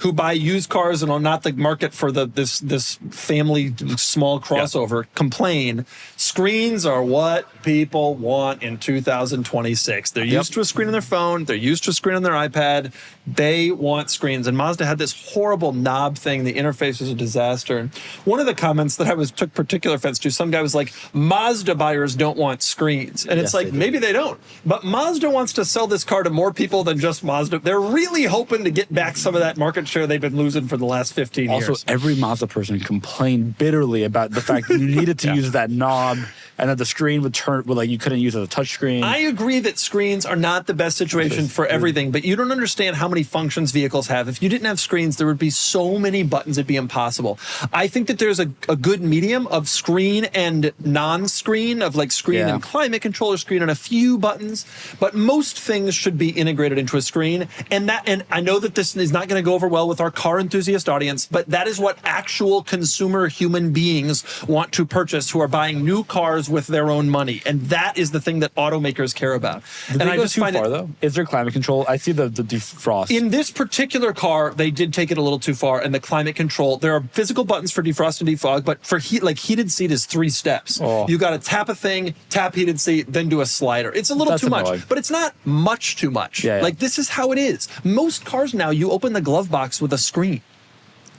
who buy used cars and are not the market for this family small crossover complain, screens are what people want in 2026. They're used to a screen on their phone. They're used to a screen on their iPad. They want screens. And Mazda had this horrible knob thing. The interface was a disaster. And one of the comments that I took particular offense to, some guy was like, Mazda buyers don't want screens. And it's like, maybe they don't. But Mazda wants to sell this car to more people than just Mazda. They're really hoping to get back some of that market share they've been losing for the last 15 years. Also, every Mazda person complained bitterly about the fact that you needed to use that knob and that the screen would turn, like you couldn't use it as a touch screen. I agree that screens are not the best situation for everything, but you don't understand how many functions vehicles have. If you didn't have screens, there would be so many buttons, it'd be impossible. I think that there's a good medium of screen and non-screen, of like screen and climate controller screen and a few buttons, but most things should be integrated into a screen. And I know that this is not going to go over well with our car enthusiast audience, but that is what actual consumer human beings want to purchase who are buying new cars with their own money, and that is the thing that automakers care about. Did and they I go just too find far though? Is there climate control? I see the defrost. In this particular car, they did take it a little too far, and the climate control. There are physical buttons for defrost and defog, but for heated seat is 3 steps. You got to tap a thing, tap heated seat, then do a slider. It's a little too much, but it's not much too much. Like this is how it is. Most cars now, you open the glove box with a screen.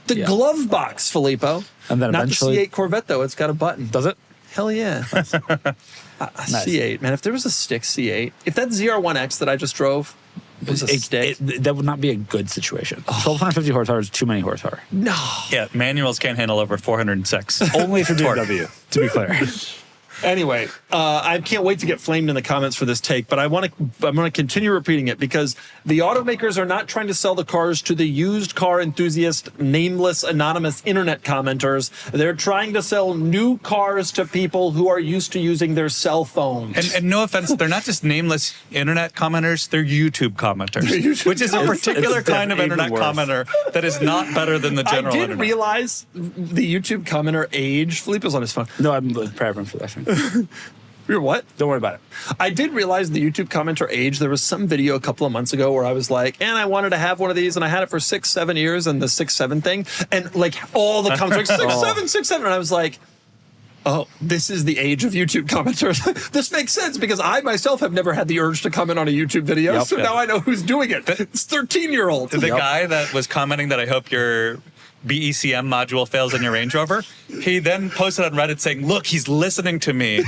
The glove box, Filippo. And then not eventually, the C8 Corvette though. It's got a button. Does it? Hell yeah. C8, man. If there was a stick C8, if that ZR1X that I just drove was a stick. That would not be a good situation. 1,250 horsepower is too many horsepower. No. Yeah, manuals can't handle over 406. Only for BMW, to be clear. Anyway, I can't wait to get flamed in the comments for this take, but I'm going to continue repeating it because the automakers are not trying to sell the cars to the used car enthusiast, nameless, anonymous internet commenters. They're trying to sell new cars to people who are used to using their cell phones. And no offense, they're not just nameless internet commenters, they're YouTube commenters, which is a particular kind of internet commenter that is not better than the general internet. I did realize the YouTube commenter age. Filippo's on his phone. No, I'm prepping for that thing. You're what? Don't worry about it. I did realize the YouTube commenter age. There was some video a couple of months ago where I was like, and I wanted to have one of these, and I had it for 6-7 years, and the 6-7 thing, and like all the comments like 6-7, and I was like, oh, this is the age of YouTube commenters. This makes sense because I myself have never had the urge to comment on a YouTube video, so now I know who's doing it. It's 13-year-olds. The guy that was commenting that I hope your BECM module fails in your Range Rover, he then posted on Reddit saying, look, he's listening to me.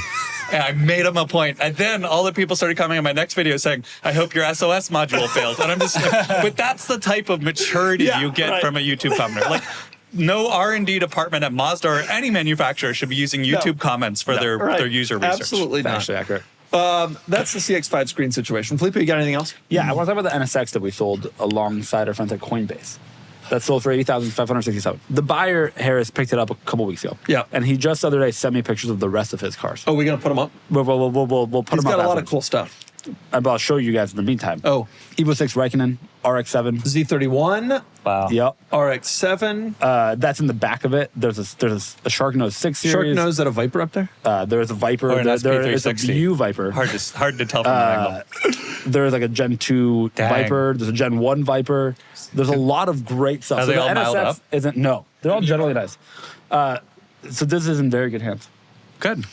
And I made him a point. And then all the people started commenting on my next video saying, I hope your SOS module fails. And I'm just but that's the type of maturity you get from a YouTube commenter. Like, no R&D department at Mazda or any manufacturer should be using YouTube comments for their user research. Absolutely not. Actually accurate. That's the CX-5 screen situation. Filippo, you got anything else? Yeah, I want to talk about the NSX that we sold alongside our friends at Coinbase. That sold for $80,567. The buyer, Harris, picked it up a couple weeks ago. Yeah. And he just the other day sent me pictures of the rest of his cars. Oh, we're going to put them up? We'll put them up. He's got a lot of cool stuff. But I'll show you guys in the meantime. Oh. Evo 6 Raikkonen, RX-7. Z31. Wow. Yep. RX-7. That's in the back of it. There's a Shark Nose 6 series. Shark Nose, is that a Viper up there? There's a Viper. Or an There is a SP360. U Viper. Hard to tell from the angle. There's like a Gen 2 Viper. There's a Gen 1 Viper. There's a lot of great stuff. Are they all miled up? No. They're all generally nice. So this is in very good hands. Good.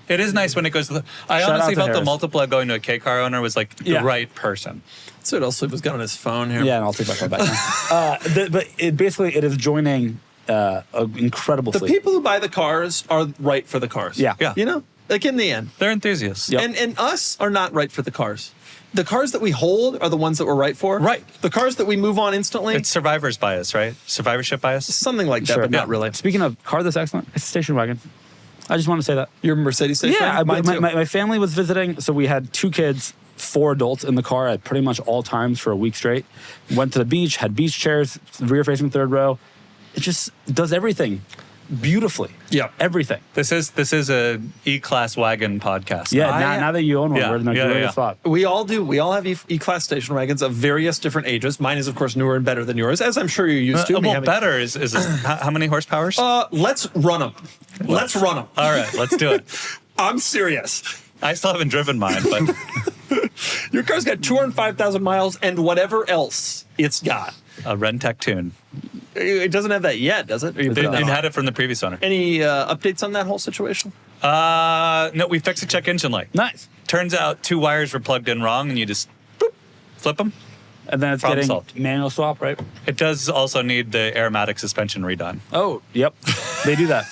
It is nice when it goes. I Shout honestly out to felt the Harris. Multipla going to a K car owner was like the right person. So it also was got on his phone here. Yeah, and I'll take my phone back now. But it is joining an incredible The fleet. people who buy the cars are right for the cars. Yeah. You know? Like in the end. They're enthusiasts. Yep. And us are not right for the cars. The cars that we hold are the ones that we're right for. Right. The cars that we move on instantly, It's survivor's bias, right? Survivorship bias. something like that, Sure. but not really. Speaking of car that's excellent, it's a station wagon. I just want to say that. Your Mercedes station? Yeah, Mine too. my family was visiting, so we had 2 kids, 4 adults in the car at pretty much all times for a week straight. Went to the beach, had beach chairs, rear-facing third row. It just does everything beautifully. Yeah. Everything. This is a E-Class wagon podcast. Yeah, now that you own one, Yeah, we're in a yeah, great yeah. spot. We all do. We all have E-Class station wagons of various different ages. Mine is, of course, newer and better than yours, as I'm sure you're used to. Well, better is how many horsepowers? Let's run them. Let's run them. All right, let's do it. I'm serious. I still haven't driven mine, but Your car's got 205,000 miles and whatever else it's got. A Rentec tune. It doesn't have that yet, does it? Or you They put that on? had it from the previous owner. Any updates on that whole situation? No, we fixed the check engine light. Nice. Turns out 2 wires were plugged in wrong, and you just flip them. And then it's Problem getting solved. manual swap, right? It does also need the aromatic suspension redone. Oh, yep. They do that.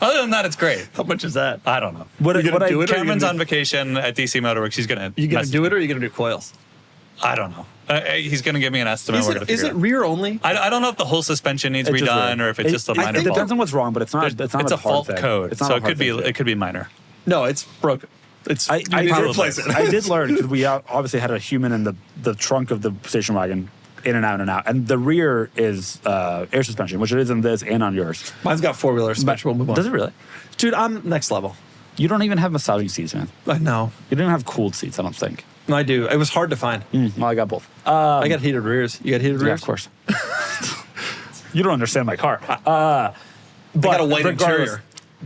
Other than that, it's great. How much is that? I don't know. What, You gonna what do I, it or Cameron's you on vacation at DC Motorworks. He's gonna. You gonna mess- do it or are you gonna do coils? I don't know. He's gonna give me an estimate. Is We're gonna it, is figure it rear only? I don't know if the whole suspension needs It's just redone weird. or if it's just a minor It fault. depends on what's wrong, but it's not. It's not It's a a fault hard thing. code, It's not so a it hard could be thing to do. it could be minor. No, it's broken. It's I you need to did- replace it. I did learn because we obviously had a human in the trunk of the station wagon, in and out, and the rear is air suspension, which it is in this and on yours. Mine's got 4-wheeler suspension. We'll move on. Does it really? Dude, I'm next level. You don't even have massaging seats, man. I know. You don't even have cooled seats, I don't think. No, I do. It was hard to find. Well, I got both. I got heated rears. You got heated Yeah, rears? of course. You don't understand my car. But got a white regardless- interior.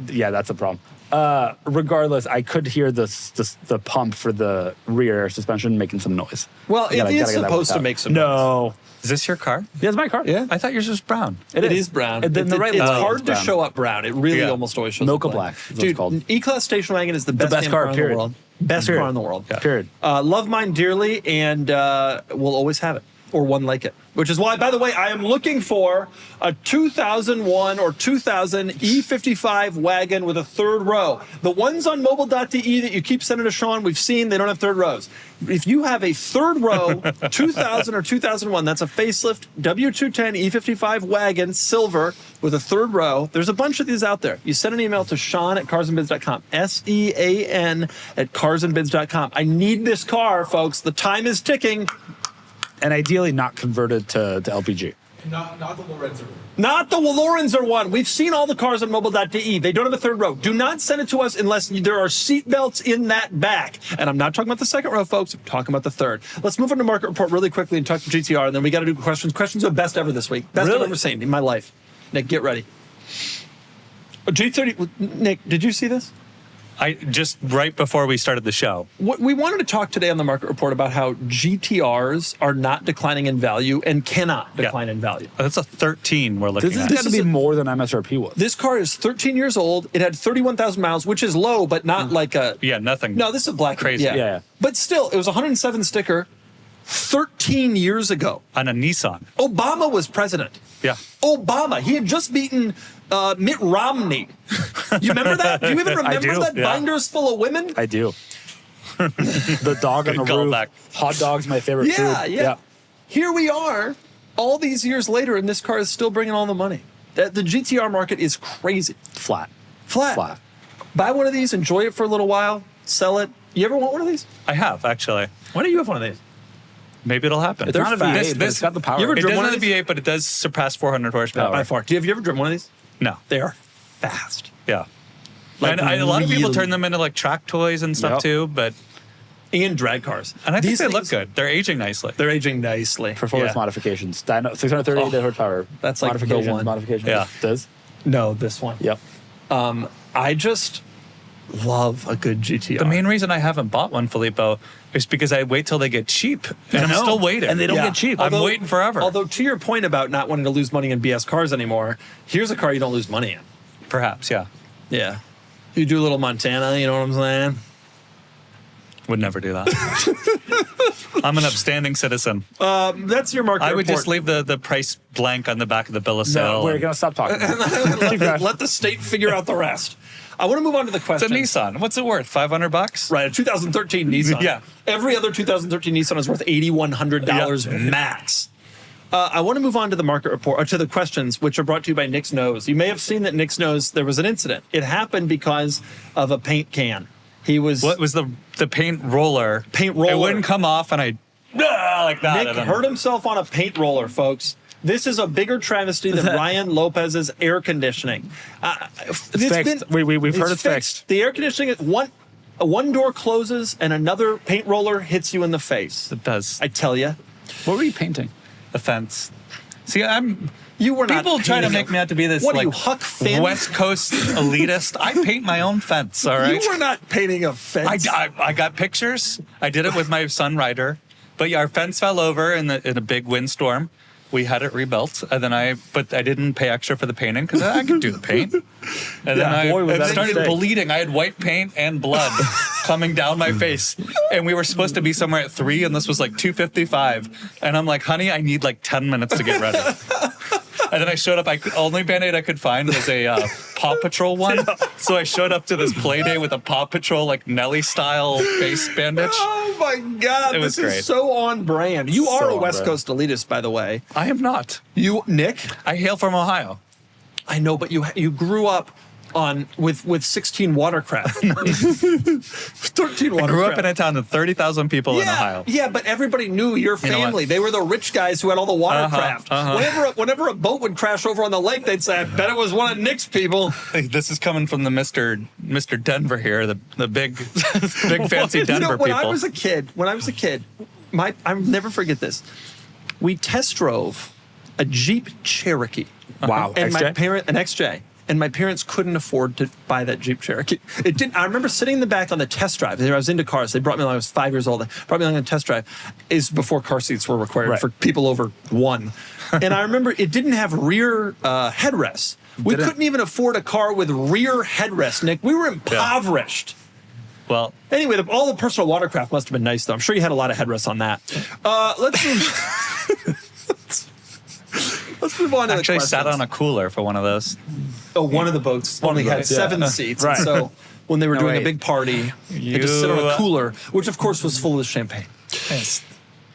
Yeah, that's a problem. Regardless, I could hear the pump for the rear suspension making some noise. Well, I gotta it is get that supposed worked to out. make some No. Is this your car? Yeah, it's my car. Yeah. I thought yours was brown. It is brown. And then the right it's lane is hard to brown. show up brown. It really Yeah. almost always shows Mocha up black is what it's Dude, called. E-Class station wagon is the best, best damn car, in period. the world. Best Period. car in the world. Yeah. Period. Love mine dearly, and we'll always have it, or one like it. Which is why, by the way, I am looking for a 2001 or 2000 E55 wagon with a third row. The ones on mobile.de that you keep sending to Sean, we've seen they don't have third rows. If you have a third row 2000 or 2001, that's a facelift W210 E55 wagon, silver, with a third row. There's a bunch of these out there. You send an email to Sean@carsandbids.com, SEAN at carsandbids.com. I need this car, folks. The time is ticking. And ideally not converted to LPG. Not the Lorenzo. Not the Lorenzer one. We've seen all the cars on mobile.de. They don't have a third row. Do not send it to us unless there are seat belts in that back. And I'm not talking about the second row, folks. I'm talking about the third. Let's move on to market report really quickly and talk to GTR, and then we got to do questions. Questions are best ever this week. Best I've Really? ever seen in my life. Nick, get ready. G30. Nick, did you see this? I just right before we started the show. We wanted to talk today on the market report about how GTRs are not declining in value and cannot decline in value. That's a 13 we're looking This has at. got to be more than MSRP was. This car is 13 years old. It had 31,000 miles, which is low, but not like a... Yeah, nothing. No, this is a black. Crazy. Yeah. But still, it was a 107 sticker 13 years ago. On a Nissan. Obama was president. Yeah. Obama. He had just beaten Mitt Romney. You remember that? Do you even remember do, that? yeah. Binders full of women? I do. The dog on the Good roof. callback. Hot dog's my favorite Yeah, food. yeah. Here we are, all these years later, and this car is still bringing all the money. The GTR market is crazy. Flat. Flat. Buy one of these, enjoy it for a little while, sell it. You ever want one of these? I have, actually. Why don't you have one of these? Maybe it'll happen. They're Not a fast. V8, but it's got the power. You ever It driven doesn't one have of a these? V8, but it does surpass 400 horsepower. By far. Have you ever driven one of these? No. They are fast. Yeah. Like, and a lot of people really- turn them into like track toys and stuff Yep. too, but And drag cars. and I think These they look things- good. They're aging nicely. They're aging nicely. Performance Yeah. modifications. Dyno, 638 horsepower. That's like the modifications. one. Modifications. Yeah. Does? No, this one. Yep. I just love a good GTR. The main reason I haven't bought one, Filippo, is because I wait till they get cheap, and I'm know. still waiting. And they don't Yeah. get cheap. I'm waiting forever. Although, to your point about not wanting to lose money in BS cars anymore, here's a car you don't lose money in. Perhaps, yeah. Yeah. You do a little Montana, you know what I'm saying? Would never do that. I'm an upstanding citizen. That's your market I would report. just leave the price blank on the back of the bill of sale. No, we're going to stop talking. let the state figure out the rest. I want to move on to the It's a question. Nissan. What's it worth? $500? Right, a 2013 Nissan. Yeah. Every other 2013 Nissan is worth $8,100 max. I want to move on to the market report, or to the questions, which are brought to you by Nick's Nose. You may have seen that Nick's Nose, there was an incident. It happened because of a paint can. He was... What was the paint roller? Paint roller. It wouldn't come off, and I like that. Nick and then- hurt himself on a paint roller, folks. This is a bigger travesty than Ryan Lopez's air conditioning. It's fixed. We've heard it's fixed. The air conditioning, one door closes and another paint roller hits you in the face. It does. I tell you. What were you painting? The fence. See, I'm You were not. People try to painting make me out to be this What are like you, Huck Finn? West Coast elitist. I paint my own fence. All right. You were not painting a fence. I got pictures. I did it with my son Ryder. But yeah, our fence fell over in a big windstorm. We had it rebuilt, and then I didn't pay extra for the painting because I could do the paint. And then I started bleeding. I had white paint and blood coming down my face, and we were supposed to be somewhere at 3, and this was like 2:55. And I'm like, honey, I need like 10 minutes to get ready. And then I showed up. Only Band-Aid I could find was a Paw Patrol one. So I showed up to this play day with a Paw Patrol like Nelly style face bandage. Oh my God, It was this great. is so on brand. You are So a on West brand. Coast elitist, by the way. I am not. You, Nick? I hail from Ohio. I know, but you grew up with 16 watercraft. 13 watercraft. I grew up in a town of 30,000 people in Ohio. Yeah, but everybody knew your You know what? family. They were the rich guys who had all the watercraft. Whenever a boat would crash over on the lake, they'd say, I bet it was one of Nick's people. Hey, this is coming from the Mr. Denver here, the big fancy Denver when people. I was a kid, I'll never forget this. We test drove a Jeep Cherokee. Wow. And XJ? an XJ. And my parents couldn't afford to buy that Jeep Cherokee. It didn't. I remember sitting in the back on the test drive. I was into cars. They brought me along. I was 5 years old. They brought me along on a test drive. Is before car seats were required for people over 1. And I remember it didn't have rear headrests. We couldn't even afford a car with rear headrests, Nick. We were impoverished. Well, Anyway, all the personal watercraft must have been nice, though. I'm sure you had a lot of headrests on that. Let's move on to the actually questions. sat on a cooler for one of those. Oh, one of the boats only had 7 seats. Right. And so when they were doing a wait. big party, they just sit on a cooler, which of course was full of champagne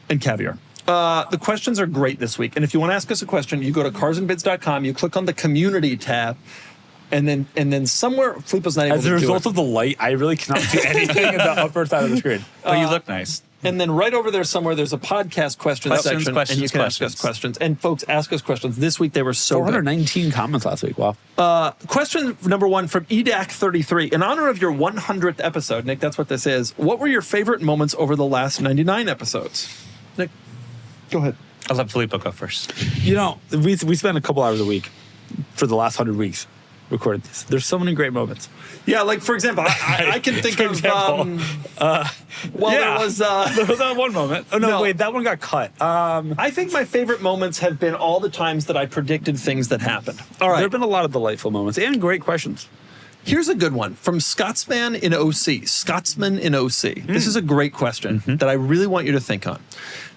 and caviar. The questions are great this week. And if you want to ask us a question, you go to carsandbids.com, you click on the community tab, and then somewhere, Filippo's not able As to a do result it. of the light, I really cannot see anything in the upper side of the screen. But you look nice. And then right over there somewhere, there's a podcast questions section, and you can ask us questions. And folks, ask us questions. This week they were so good. 419 comments last week. Wow. Question number 1 from EDAC33. In honor of your 100th episode, Nick, that's what this is. What were your favorite moments over the last 99 episodes? Nick, go ahead. I'll let Filippo go first. You know, we spend a couple hours a week for the last 100 weeks recording this. There's so many great moments. Yeah, like for example, I can think For of. example, There was. there was that one moment. Oh, no, wait, that one got cut. I think my favorite moments have been all the times that I predicted things that happened. All right. There have been a lot of delightful moments and great questions. Here's a good one from Scotsman in OC. Scotsman in OC. This is a great question that I really want you to think on.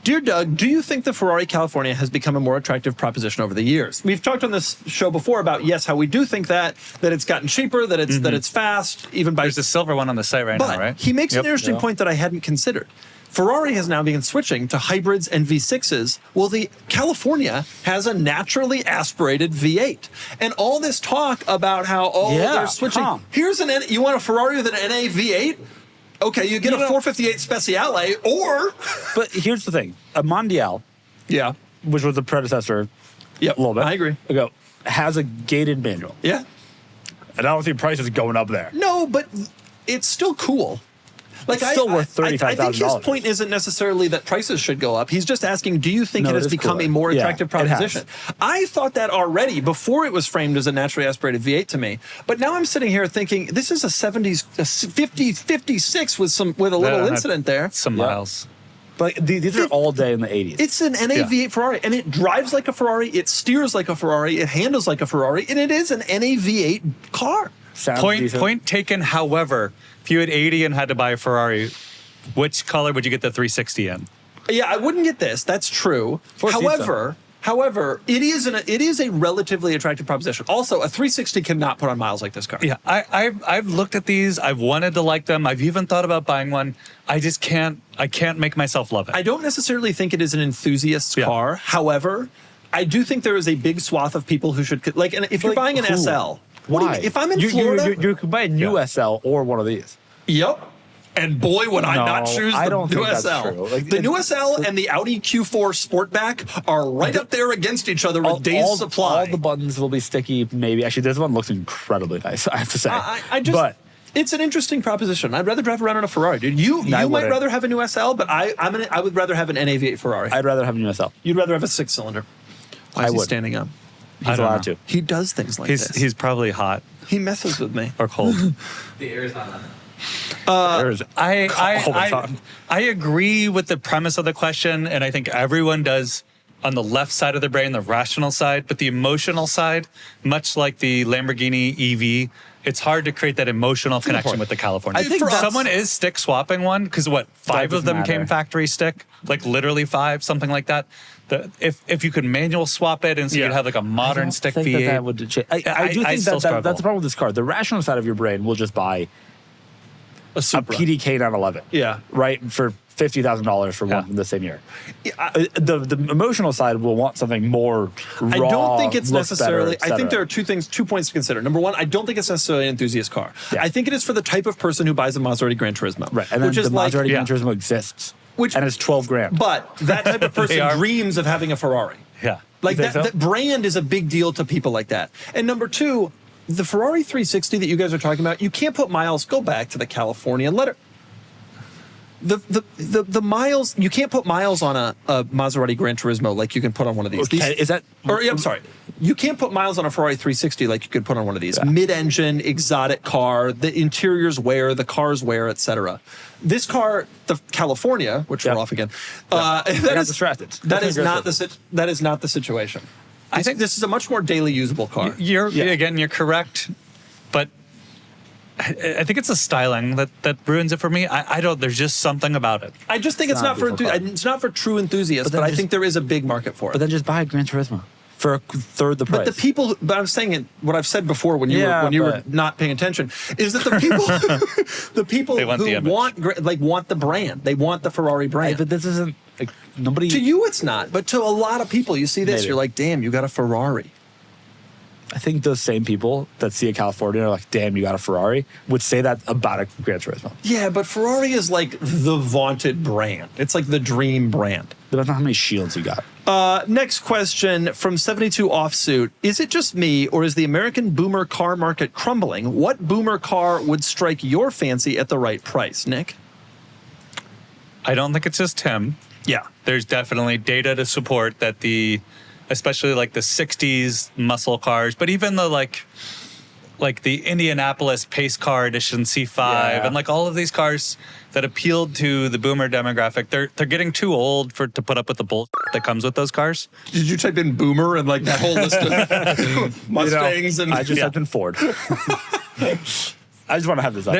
Dear Doug, do you think the Ferrari California has become a more attractive proposition over the years? We've talked on this show before about, yes, how we do think that it's gotten cheaper, that it's fast, even by... There's a silver one on the site right But now, right? he makes an interesting point that I hadn't considered. Ferrari has now begun switching to hybrids and V6s. Well, the California has a naturally aspirated V8. And all this talk about how, they're switching. Here's you want a Ferrari with an NA V8? Okay, you get a 458 Speciale, or... But here's the thing. A Mondial, which was the predecessor a little bit I agree. ago, has a gated manual. Yeah. And I don't see prices going up there. No, but it's still cool. Like It's still worth I think his $35,000. point isn't necessarily that prices should go up. He's just asking, do you think No, it it has is become cooler. a more Yeah, attractive it has. proposition? I thought that already before it was framed as a naturally aspirated V8 to me. But now I'm sitting here thinking, this is a 56 with a little incident there. Some miles. But these are all day in the 80s. It's an NA V8 Ferrari, and it drives like a Ferrari, it steers like a Ferrari, it handles like a Ferrari, and it is an NA V8 car. Sounds Point decent. taken. However, if you had 80 and had to buy a Ferrari, which color would you get the 360 in? Yeah, I wouldn't get this. That's true. However, it is a relatively attractive proposition. Also, a 360 cannot put on miles like this car. Yeah, I've looked at these. I've wanted to like them. I've even thought about buying one. I just can't. I can't make myself love it. I don't necessarily think it is an enthusiast's car. However, I do think there is a big swath of people who should like. And if you're buying an SL, what do you mean? If I'm in Florida, you could buy a new SL or one of these. Yep. And boy, would I No, not choose I the don't new think that's SL. true. Like, the new SL and the Audi Q4 Sportback are right up there against each other with days supply. All the buttons will be sticky, maybe. Actually, this one looks incredibly nice, I have to say. But it's an interesting proposition. I'd rather drive around in a Ferrari, dude. You might rather have a new SL, but I would rather have an NAV8 Ferrari. I'd rather have a new SL. You'd rather have a 6-cylinder. Why is he standing up? He's allowed to. He does things like this. He's probably hot He messes with me. or cold. The air is not on. I agree with the premise of the question, and I think everyone does on the left side of the brain, the rational side, but the emotional side, much like the Lamborghini EV, it's hard to create that emotional connection with the California. I think someone is stick swapping one, because what, 5 of them came factory stick? Like literally 5, something like that. If you could manual swap it and so you'd have like a modern stick I V8. think that would change. I do think that's the problem with this car. The rational side of your brain will just buy a PDK 911. Yeah. Right? For $50,000 for one the same year. The emotional side will want something more raw. I don't think it's looks necessarily. better, I think there are 2 points to consider. Number one, I don't think it's necessarily an enthusiast car. Yeah. I think it is for the type of person who buys a Maserati Gran Turismo. Right. And then which the is like, Maserati Gran Turismo exists. And it's $12,000. But that type of person dreams of having a Ferrari. Yeah. Like You think so? that brand is a big deal to people like that. And number two, the Ferrari 360 that you guys are talking about, you can't put miles. Go back to the California. Let it. The miles, you can't put miles on a Maserati Gran Turismo like you can put on one of these. Is that? Or I'm sorry, you can't put miles on a Ferrari 360 like you could put on one of these. Mid-engine, exotic car, the interiors wear, the cars wear, etc. This car, the California, which we're off again, that is distracted. That is not the situation. I think this is a much more daily usable car. You're correct, but I think it's the styling that ruins it for me. I don't. There's just something about it. I just think it's not for true enthusiasts, but I think there is a big market for it. But then just buy a Gran Turismo for a third the price. But the people, but I'm saying it, what I've said before when you were not paying attention is that the people They want who want the brand, they want the Ferrari brand. But this isn't like nobody. To you, it's not, but to a lot of people, you see this, you're like, damn, you got a Ferrari. I think those same people that see a California are like, damn, you got a Ferrari, would say that about a Gran Turismo. Yeah, but Ferrari is like the vaunted brand. It's like the dream brand. Depends on how many shields you got. Next question from 72 Offsuit. Is it just me, or is the American boomer car market crumbling? What boomer car would strike your fancy at the right price, Nick? I don't think it's just him. Yeah. There's definitely data to support that especially like the 60s muscle cars, but even the like the Indianapolis Pace Car Edition C5 and like all of these cars that appealed to the boomer demographic, they're getting too old to put up with the bull that comes with those cars. Did you type in boomer and like that whole list of Mustangs? I just typed in Ford. I just want to have this up.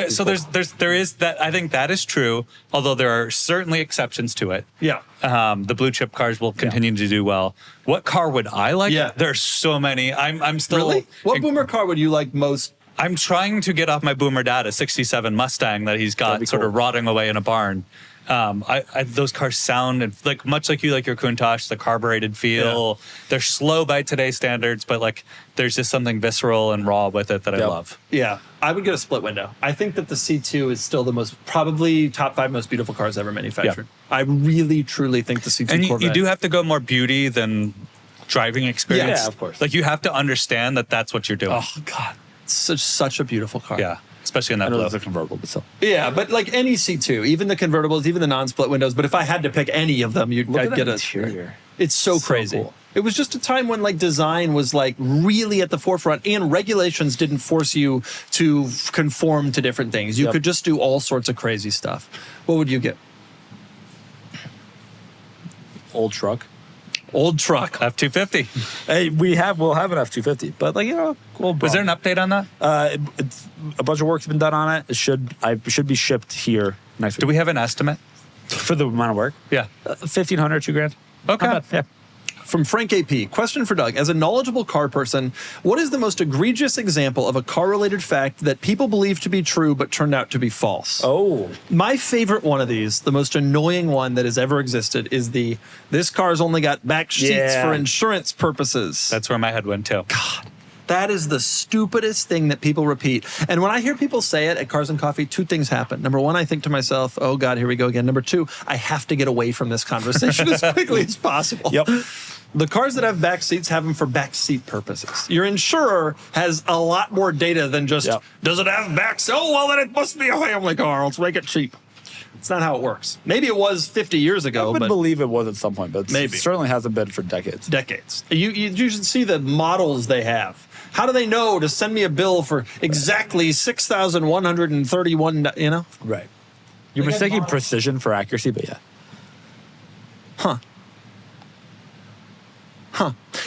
There is that. I think that is true, although there are certainly exceptions to it. Yeah. The blue chip cars will continue to do well. What car would I like? Yeah. There's so many. I'm still. Really? What boomer car would you like most? I'm trying to get off my boomer dad a 67 Mustang that he's got sort of rotting away in a barn. Those cars sound like much like you like your Countach, the carbureted feel. Yeah. They're slow by today's standards, but like there's just something visceral and raw with it that I love. Yeah, I would get a split window. I think that the C2 is still probably top 5 most beautiful cars ever manufactured. Yeah. I really, truly think the C2 and Corvette. You do have to go more beauty than driving experience. Yeah, of course. Like you have to understand that that's what you're doing. Oh God, it's such a beautiful car. Yeah. Especially in that blue. It's a convertible, but still. Yeah, but like any C2, even the convertibles, even the non-split windows. But if I had to pick any of them, I'd get interior. It's so crazy. Cool. It was just a time when like design was like really at the forefront, and regulations didn't force you to conform to different things. You could just do all sorts of crazy stuff. What would you get? Old truck. F-250. Hey, we'll have an F-250, but like cool. Was there an update on that? A bunch of work's been done on it. It should be shipped here next week. Do we have an estimate for the amount of work? Yeah, $1,500, $2,000. Okay. Yeah. From Frank AP, question for Doug. As a knowledgeable car person, what is the most egregious example of a car-related fact that people believe to be true but turned out to be false? Oh. My favorite one of these, the most annoying one that has ever existed, is this car's only got back sheets for insurance purposes. That's where my head went too. God. That is the stupidest thing that people repeat. And when I hear people say it at Cars and Coffee, 2 things happen. Number 1, I think to myself, oh God, here we go again. Number 2, I have to get away from this conversation as quickly as possible. Yep. The cars that have back seats have them for back seat purposes. Your insurer has a lot more data than just, does it have back seats? Oh, well, then it must be a family car. Let's make it cheap. It's not how it works. Maybe it was 50 years I ago, would but believe it was at some point, but Maybe. it certainly hasn't been for decades. decades. You should see the models they have. How do they know to send me a bill for exactly 6,131? You know? Right. You're They got mistaking models. precision for accuracy, but yeah.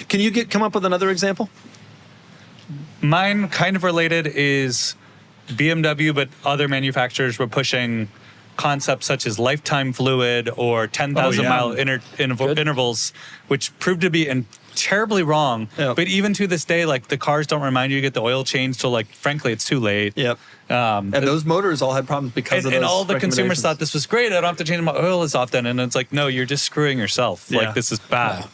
Can you come up with another example? Mine, kind of related, is BMW, but other manufacturers were pushing concepts such as lifetime fluid or 10,000 mile intervals, which proved to be terribly wrong. Yep. But even to this day, like the cars don't remind you to get the oil changed till, like, frankly, it's too late. Yep. And those motors all had problems because of And those all the consumers recommendations. thought this was great. I don't have to change my oil as often. And it's like, no, you're just screwing yourself. Yeah. Like, this is bad.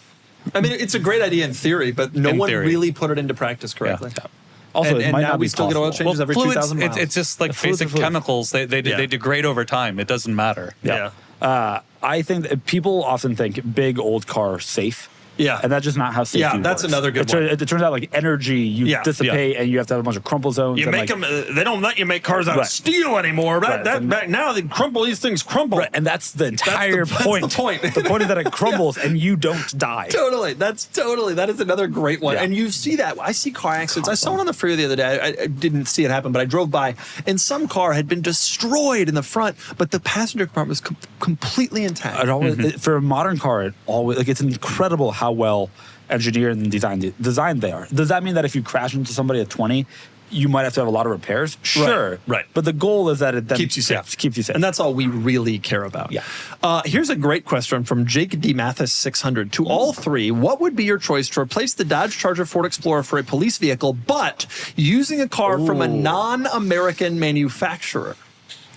I mean, it's a great idea in theory, but no In one theory. really put it into practice correctly. Yeah. Also, And it might now not we be still get oil possible. changes every fluids, 2,000 miles. it's just like fluids are basic fluids. chemicals. They degrade over time. It doesn't matter. Yeah. I think that people often think big old car safe. Yeah. And that's just not how safety Yeah, that's works. another good it, one. It turns out like energy you Yeah. dissipate and you have to have a bunch of crumple zones. You and, make like, them. They don't let you make cars out of Right. steel anymore. Right. Back now, they crumple. These things crumble. Right, and that's the entire that's point. the point. The point is that it crumbles and you don't die. Totally. That is another great one. Yeah. And you see that. I see car accidents. I saw one on the freeway the other day. I didn't see it happen, but I drove by, and some car had been destroyed in the front, but the passenger compartment was completely intact. It always, for a modern car, it always it's incredible how well engineered and designed they are. Does that mean that if you crash into somebody at 20, you might have to have a lot of repairs? Sure. Right. But the goal is that it then Keeps you safe. Keeps you safe. And that's all we really care about. Yeah. Here's a great question from Jake D. Mathis 600. To all three, what would be your choice to replace the Dodge Charger Ford Explorer for a police vehicle, but using a car from a non-American manufacturer?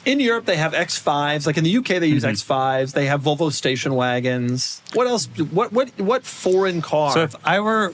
In Europe, they have X5s. Like in the UK, they use X5s. They have Volvo station wagons. What else? What foreign car? So if I were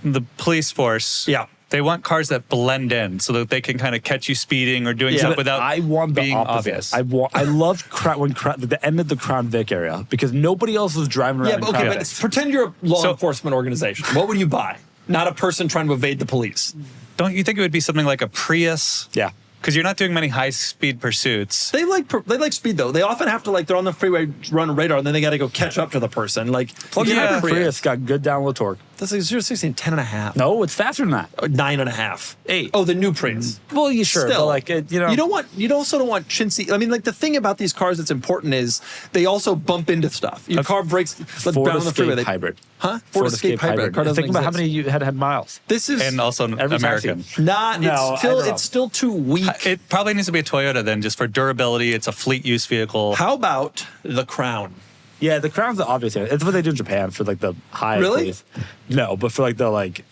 the police force, Yeah. they want cars that blend in so that they can kind of catch you speeding or doing stuff without I want the being opposite. obvious. I love the end of the Crown Vic area because nobody else is driving around. Yeah, in but okay, Crown but Vics. pretend you're a law So- enforcement organization. What would you buy? Not a person trying to evade the police. Don't you think it would be something like a Prius? Yeah. Because you're not doing many high-speed pursuits. They like speed though. They often have to they're on the freeway, run a radar, and then they got to go catch up to the person. Like Plug-in Yeah. hybrid Prius got good download torque. that's like 0-60 in 10.5. No, it's faster than that. 9.5. 8. Oh, the new Prius. Well, you sure, Still, but like you know, you also don't want chintzy. I mean, like the thing about these cars that's important is they also bump into stuff. Your car breaks Ford down on the freeway. Escape hybrid. Huh? Ford Escape hybrid. Car doesn't Think about how exist. many you had miles. This is And also Every American. taxi. not. No, It's still I don't know. it's still too weak. It probably needs to be a Toyota then, just for durability. It's a fleet use vehicle. How about the Crown? Yeah, the Crown's the obvious answer. It's what they do in Japan for like the high Really? police. No, but for like the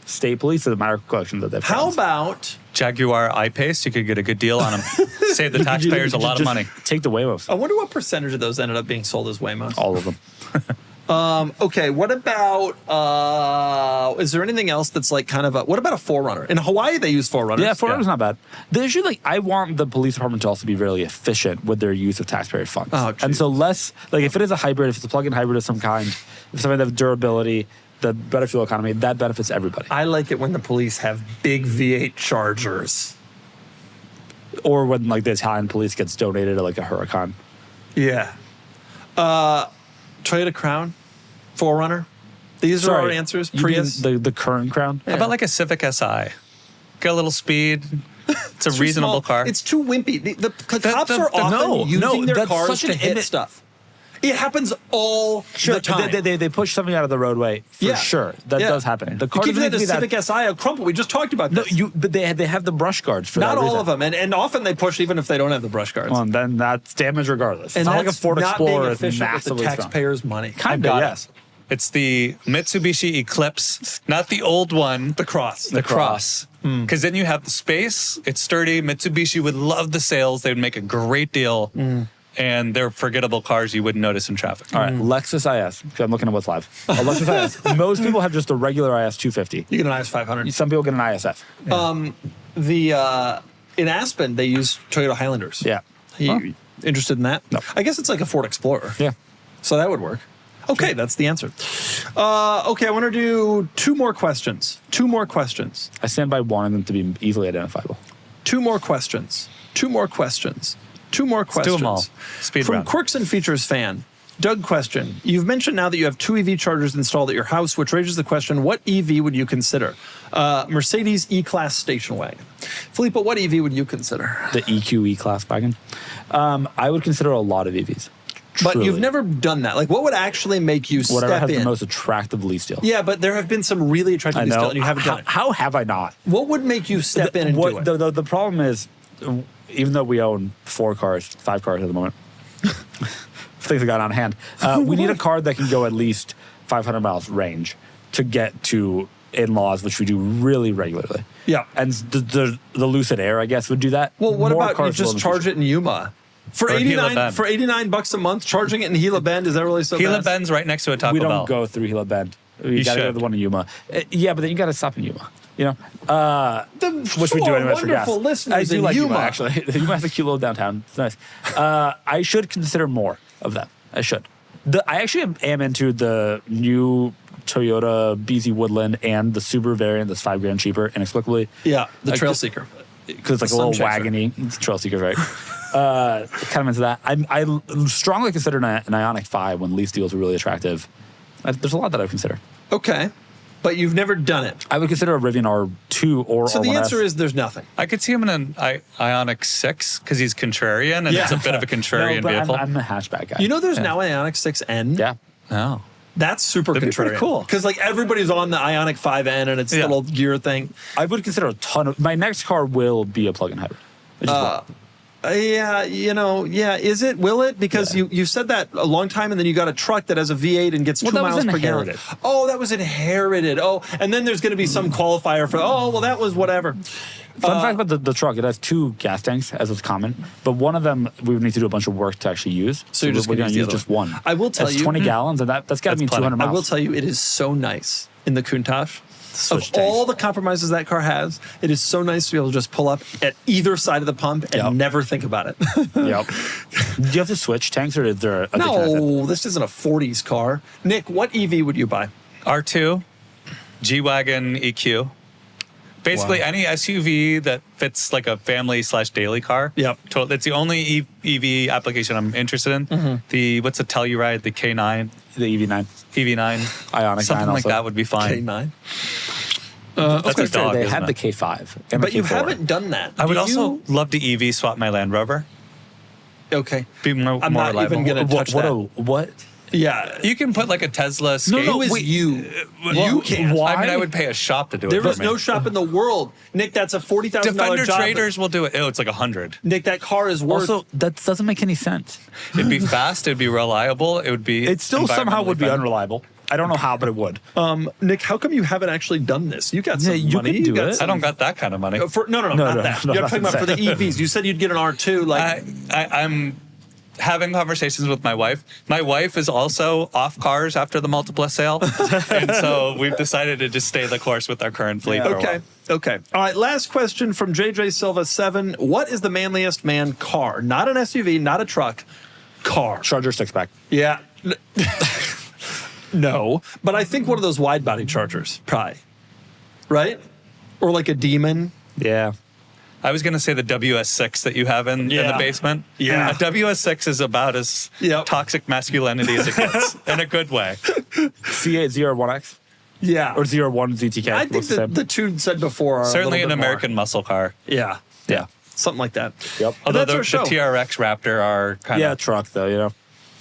state police or the micro collection that they've How about Jaguar I-Pace, you could get a good deal on them. Save the taxpayers a lot of money. Take the Waymos. I wonder what percentage of those ended up being sold as Waymos. All of them. Okay, what about is there anything else that's like kind of what about a 4Runner? In Hawaii they use 4Runners. Yeah, Forerunner's not bad. The issue, I want the police department to also be really efficient with their use of taxpayer funds. Oh, and geez. so less, if it is a hybrid, if it's a plug-in hybrid of some kind, if something that has durability, the better fuel economy, that benefits everybody. I like it when the police have big V8 Chargers. Or when the Italian police gets donated to a Huracan. Yeah. Toyota Crown, 4Runner. These are our answers. You mean Prius. the current Crown? How about like a Civic Si? Get a little speed. It's a Too reasonable small. car. It's too wimpy. The cops the- are often using their that's cars such to an hit image- stuff. It happens all the time. They push something out of the roadway for sure. That does happen. The car you keep doesn't the need to be Civic Si a crumple. We just talked about No, this. but they have the brush guards for Not that all reason. of them, and often they push even if they don't have the brush guards. Well, then that's damage regardless. and It's not like a that's Ford not Explorer being is efficient with the massively strong. taxpayers' money. Kinda, I got yes. It's the Mitsubishi Eclipse, not the old one. The Cross. The Cross. Because then you have the space. It's sturdy. Mitsubishi would love the sales. They would make a great deal. And they're forgettable cars you wouldn't notice in traffic. All right, Lexus IS. 'Cause I'm looking at what's live. A Lexus IS. Most people have just a regular IS 250. You get an IS 500. Some people get an ISF. In Aspen, they use Toyota Highlanders. Yeah. You interested in that? No. I guess it's like a Ford Explorer. Yeah. So that would work. Okay, that's the answer. Okay, I want to do two more questions. I stand by wanting them to be easily identifiable. Two more questions. 2 more questions. do them all. Speed From round. Quirks and Features fan, Doug question. You've mentioned now that you have 2 EV chargers installed at your house, which raises the question, what EV would you consider? Mercedes E-Class station wagon. Filippo, what EV would you consider? The EQ E-Class wagon. I would consider a lot of EVs. But Truly. you've never done that. Like, what would actually make you Whatever step has in? the most attractive lease deal. Yeah, but there have been some really attractive I lease know. deals, and you haven't done it. How have I not? What would make you step in and do it? The problem is, even though we own 5 cars at the moment, things have gotten out of hand. We need a car that can go at least 500 miles range to get to in-laws, which we do really regularly. Yeah. And the Lucid Air, I guess, would do that. Well, what More about you cars will just in the charge future. it in Yuma? For Or Gila 89 Bend. for $89 a month, charging it in Gila Bend, is that really so Gila bad? Bend's right next to a Taco We Bell. don't go through Gila Bend. You gotta go to should. the one in Yuma. Yeah, but then you gotta stop in Yuma. You know, which we do four anyways for gas. wonderful listeners I do in like Yuma, Yuma. actually. Yuma has a cute little downtown. It's nice. I should consider more of them. I should. I actually am into the new Toyota BZ Woodland and the Subaru variant that's $5,000 cheaper inexplicably. Yeah, the Like Trail the- Seeker. Because it's The like a little Sun Chaser. wagony. It's Trail Seekers, right? Kind of into that. I strongly consider an Ioniq 5 when lease deals are really attractive. There's a lot that I would consider. Okay, but you've never done it. I would consider a Rivian R2 or So R1S. the answer is there's nothing. I could see him in an Ioniq 6 because he's contrarian, and Yeah. it's a bit of a contrarian No, but vehicle. I'm a hatchback guy. You know, there's now an Ioniq 6N. Yeah. No. That's super That'd be pretty contrarian. cool. Because like everybody's on the Ioniq 5N and it's the Yeah. little gear thing. I would consider a ton of... My next car will be a plug-in hybrid. I just will. Yeah, is it? Will it? Because you said that a long time, and then you got a truck that has a V8 and gets 2 that was miles per gallon. inherited. Oh, that was inherited. Oh, and then there's going to be some qualifier for, that was whatever. Fun fact about the truck, it has 2 gas tanks, as is common, but one of them we would need to do a bunch of work to actually use. So you're just we're gonna going to use use the just other one. one. I will tell That's you- 20 gallons, and that's got to That's be plenty. 200 I miles. will tell you, it is so nice in the Countach. Switch Of tanks. all the compromises that car has, it is so nice to be able to just pull up at either side of the pump and Yep. never think about it. Yep. Do you have to switch tanks, or is there a No, this isn't a 40s car. Nick, what EV would you buy? R2, G-Wagon EQ. Basically, Wow. any SUV that fits like a family/daily car. Yep. That's the only EV application I'm interested in. Mm-hmm. What's the Telluride? The K9, The EV9. EV9. Ioniq Something 9 like also. that would be fine. K9. That's a dog, They isn't have it? the K5. And But the you K4. haven't done that. I would Do also you? love to EV swap my Land Rover. Okay. Be more, I'm more not reliable. even going to touch that. What? Yeah. You can put like a Tesla Escape. Who is you? You can't. why? I mean, I would pay a shop to do There it for is me. no shop in the world. Nick, that's a $40,000 Defender job. Traders will do it. Oh, it's like 100. Nick, that car is worth... Also, that doesn't make any sense. It'd be fast. It'd be reliable. It would be. It still somehow would be environmentally unreliable. I don't know how, but it would. Nick, how come you haven't actually done this? You got some Yeah, you money. could do got it. friendly. I don't got that kind of money. For, no, not no, that. no, You're no, talking about for the EVs. You said you'd get an R2. Like, I'm having conversations with my wife. My wife is also off cars after the Multipla sale, and so we've decided to just stay the course with our current fleet. for a okay. while. Okay. All right. Last question from JJ Silva 7. What is the manliest man car? Not an SUV, not a truck. Car. Charger 6-pack. Yeah. No, but I think one of those wide body Chargers, probably. Right? Or like a Demon. Yeah. I was going to say the WS6 that you have in the Yeah. basement. Yeah. A WS6 is about as Yep. toxic masculinity as it gets, in a good way. C8 ZR1X Yeah. or ZR1 ZTK. I think Looks the that same. the two said before are Certainly a an little bit more. American muscle car. Yeah. Yeah. Something like that. Yep. But Although that's the our show. TRX Raptor are kind Yeah, of. truck though, you know.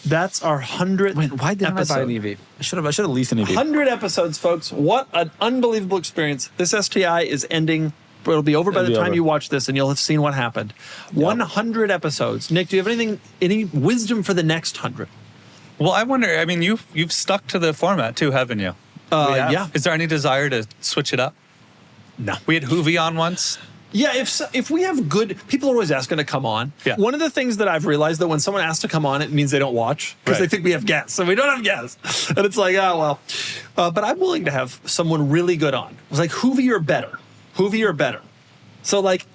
That's our 100th Wait, why didn't I buy an episode. EV? I should have leased an EV. 100 episodes, folks. What an unbelievable experience. This STI is ending. It'll be over by It'll the be time over. you watch this, and you'll have seen what happened. 100 episodes. Nick, do you have any wisdom for the next 100? Well, I wonder. I mean, you've stuck to the format too, haven't you? have. Yeah. Is there any desire to switch it up? No. We had Hoovy on once. Yeah, if we have good people are always asking to come on. Yeah. One of the things that I've realized that when someone asks to come on, it means they don't watch because they Right. think we have guests, and we don't have guests. And it's like, but I'm willing to have someone really good on. It was like Hoovy or better. Hoovy or better. So like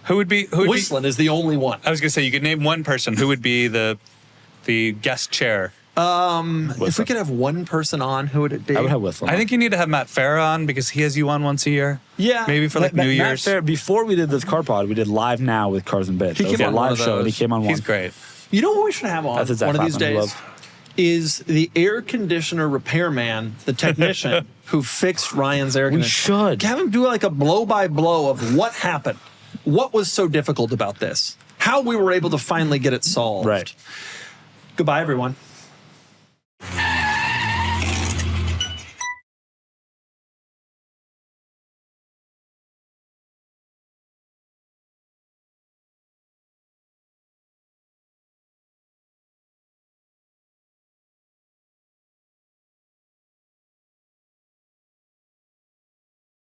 Who would be? Whistling is the only one. I was gonna say you could name one person. Who would be the guest chair? If we could have one person on, who would it be? I would have Whistler. I think you need to have Matt Farah on because he has you on once a year. Yeah. Maybe for like New Year's. Before we did this car pod, we did Live Now with Cars and Bits. He It was came a on one live of show, and he those. came on one. He's great. You know what we should have on That's exactly one of these what I days? love. Is the air conditioner repairman, the technician who fixed Ryan's air conditioner. should. Have him do like a blow-by-blow of what happened. What was so difficult about this? How we were able to finally get it solved. Right. Goodbye, everyone.